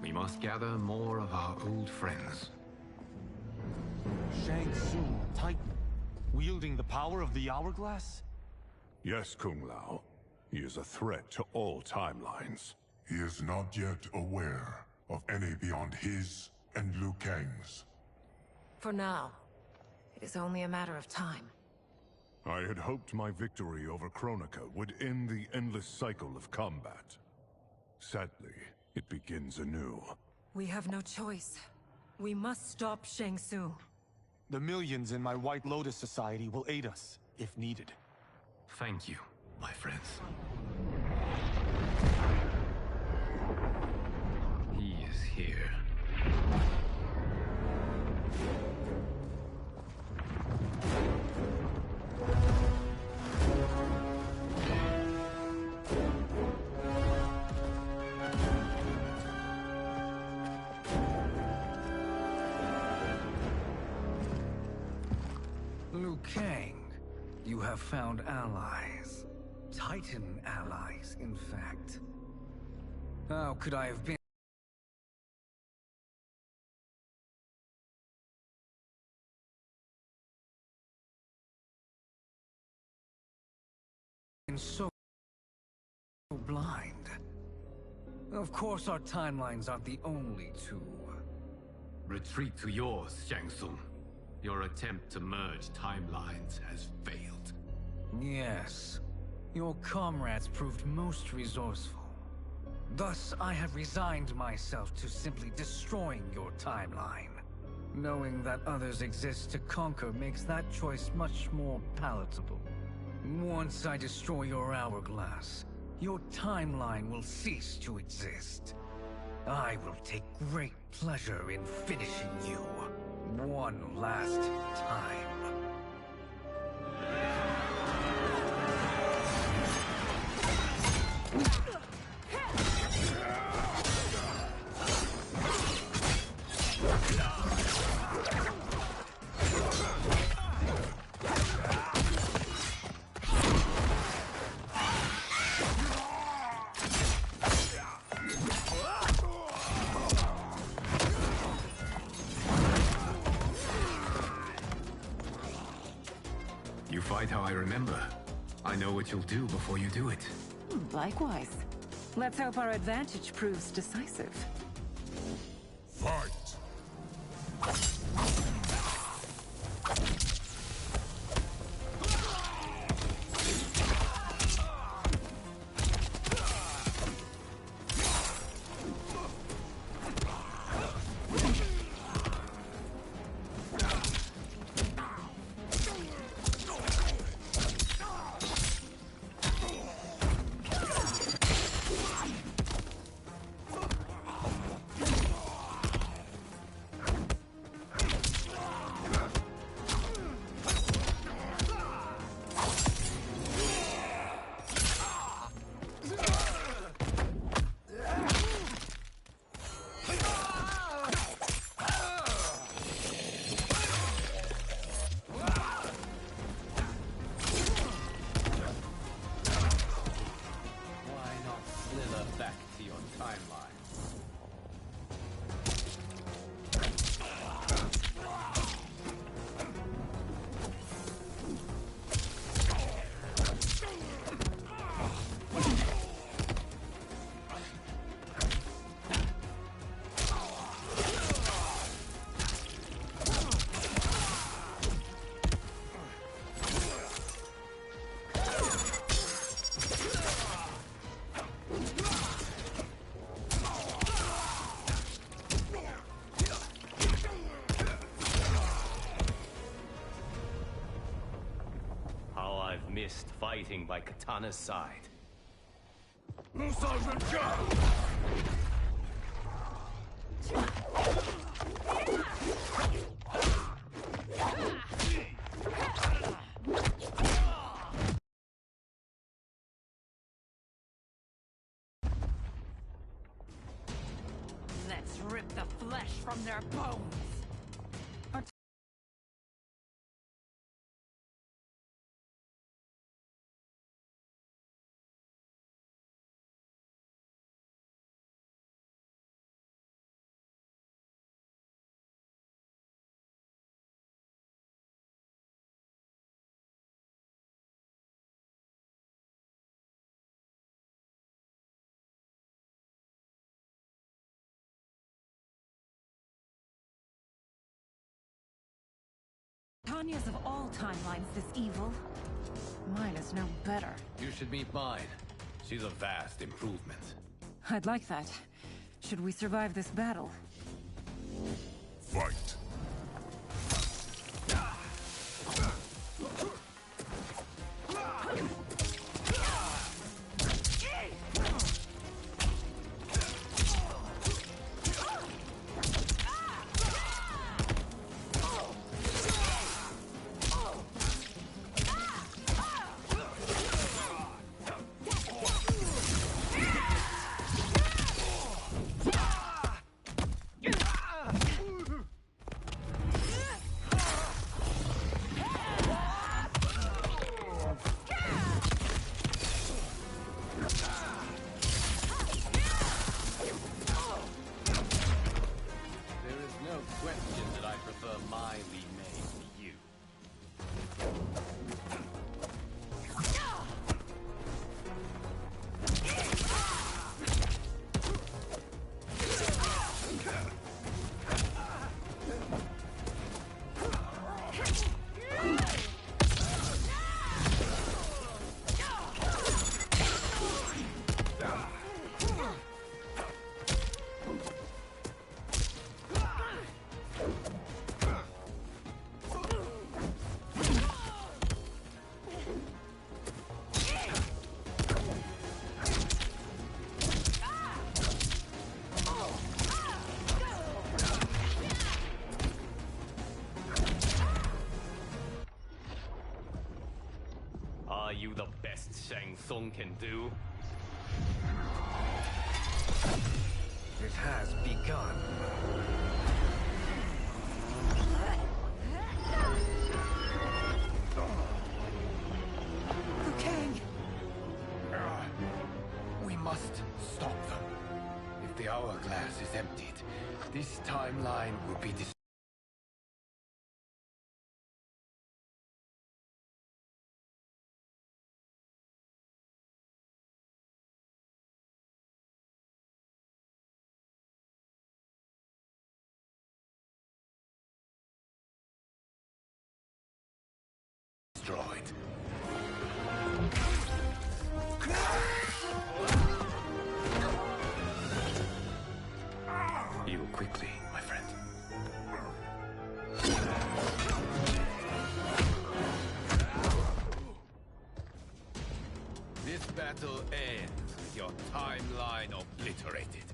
we must gather more of our old friends. Shang Tsung, Titan, wielding the power of the Hourglass? Yes, Kung Lao. He is a threat to all timelines. He is not yet aware of any beyond his and Liu Kang's. For now, it is only a matter of time. I had hoped my victory over Kronika would end the endless cycle of combat. Sadly, it begins anew. We have no choice. We must stop Shang Tsung. The millions in my White Lotus Society will aid us, if needed. Thank you, my friends. He is here. Liu Kang, you have found allies. Titan allies, in fact. How could I have been so blind? Of course our timelines aren't the only two. Retreat to yours, Shang Tsung. Your attempt to merge timelines has failed. Yes. Your comrades proved most resourceful. Thus, I have resigned myself to simply destroying your timeline. Knowing that others exist to conquer makes that choice much more palatable. Once I destroy your hourglass, your timeline will cease to exist. I will take great pleasure in finishing you one last time. You fight how I remember. I know what you'll do before you do it. Likewise. Let's hope our advantage proves decisive. Fight! back to your timeline. Missed fighting by Katana's side. Let's rip the flesh from their bones. Tanya's of all timelines this evil. Mine is no better. You should meet mine. She's a vast improvement. I'd like that. Should we survive this battle? Fight. Are you the best Shang Tsung can do? It has begun. Liu Kang! We must stop them. If the hourglass is emptied, this timeline will be destroyed. Heal quickly, my friend. This battle ends with your timeline obliterated.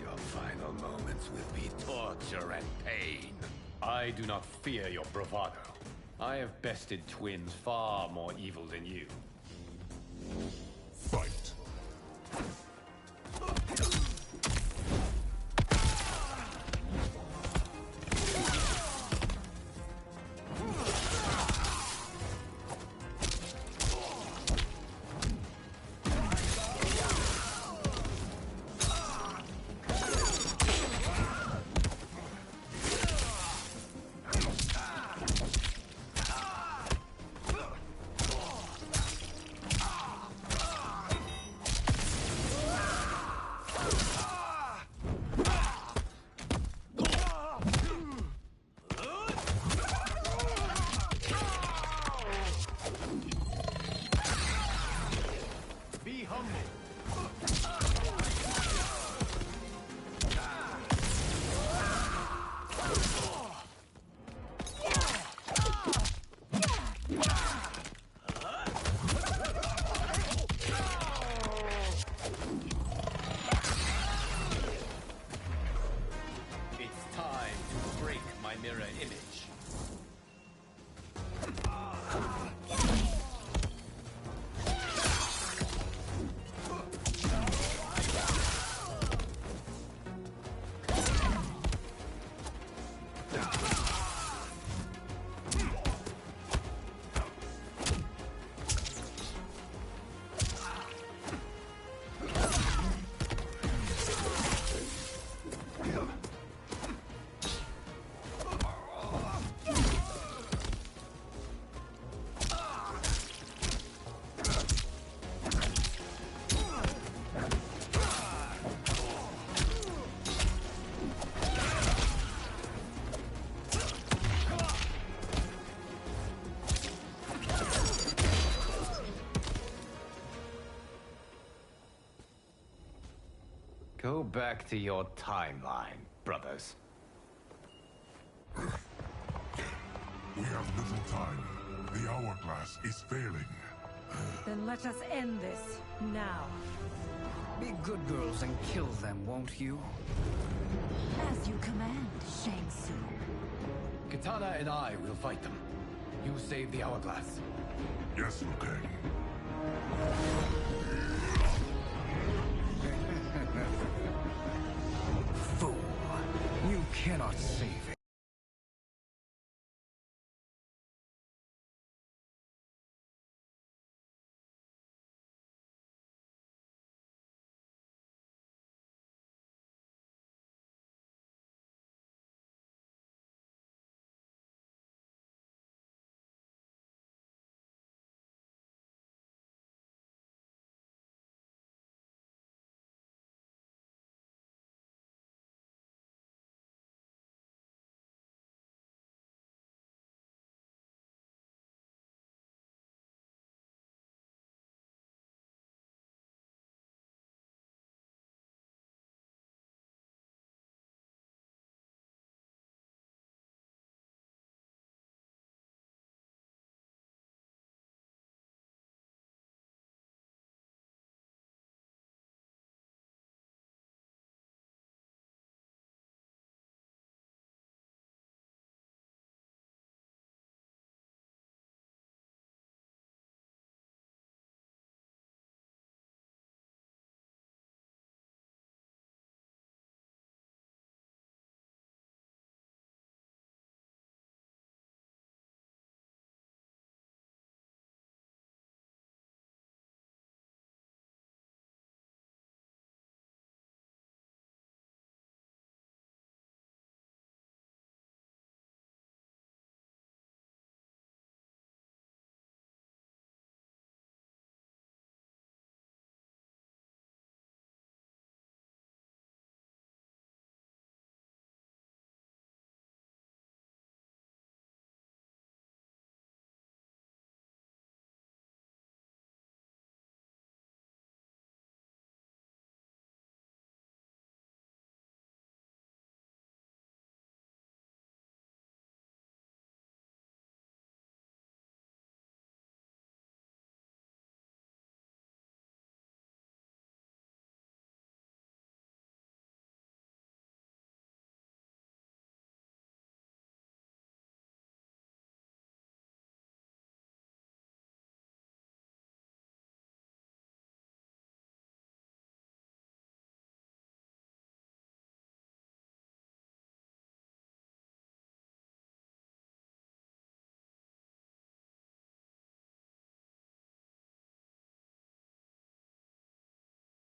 Your final moments will be torture and pain. I do not fear your bravado. I have bested twins far more evil than you. Fight. Go back to your timeline, brothers. We have little time. The hourglass is failing. Then let us end this, now. Be good girls and kill them, won't you? As you command, Shang Tsung. Katana and I will fight them. You save the hourglass. Yes, Liu Kang. Fool. You cannot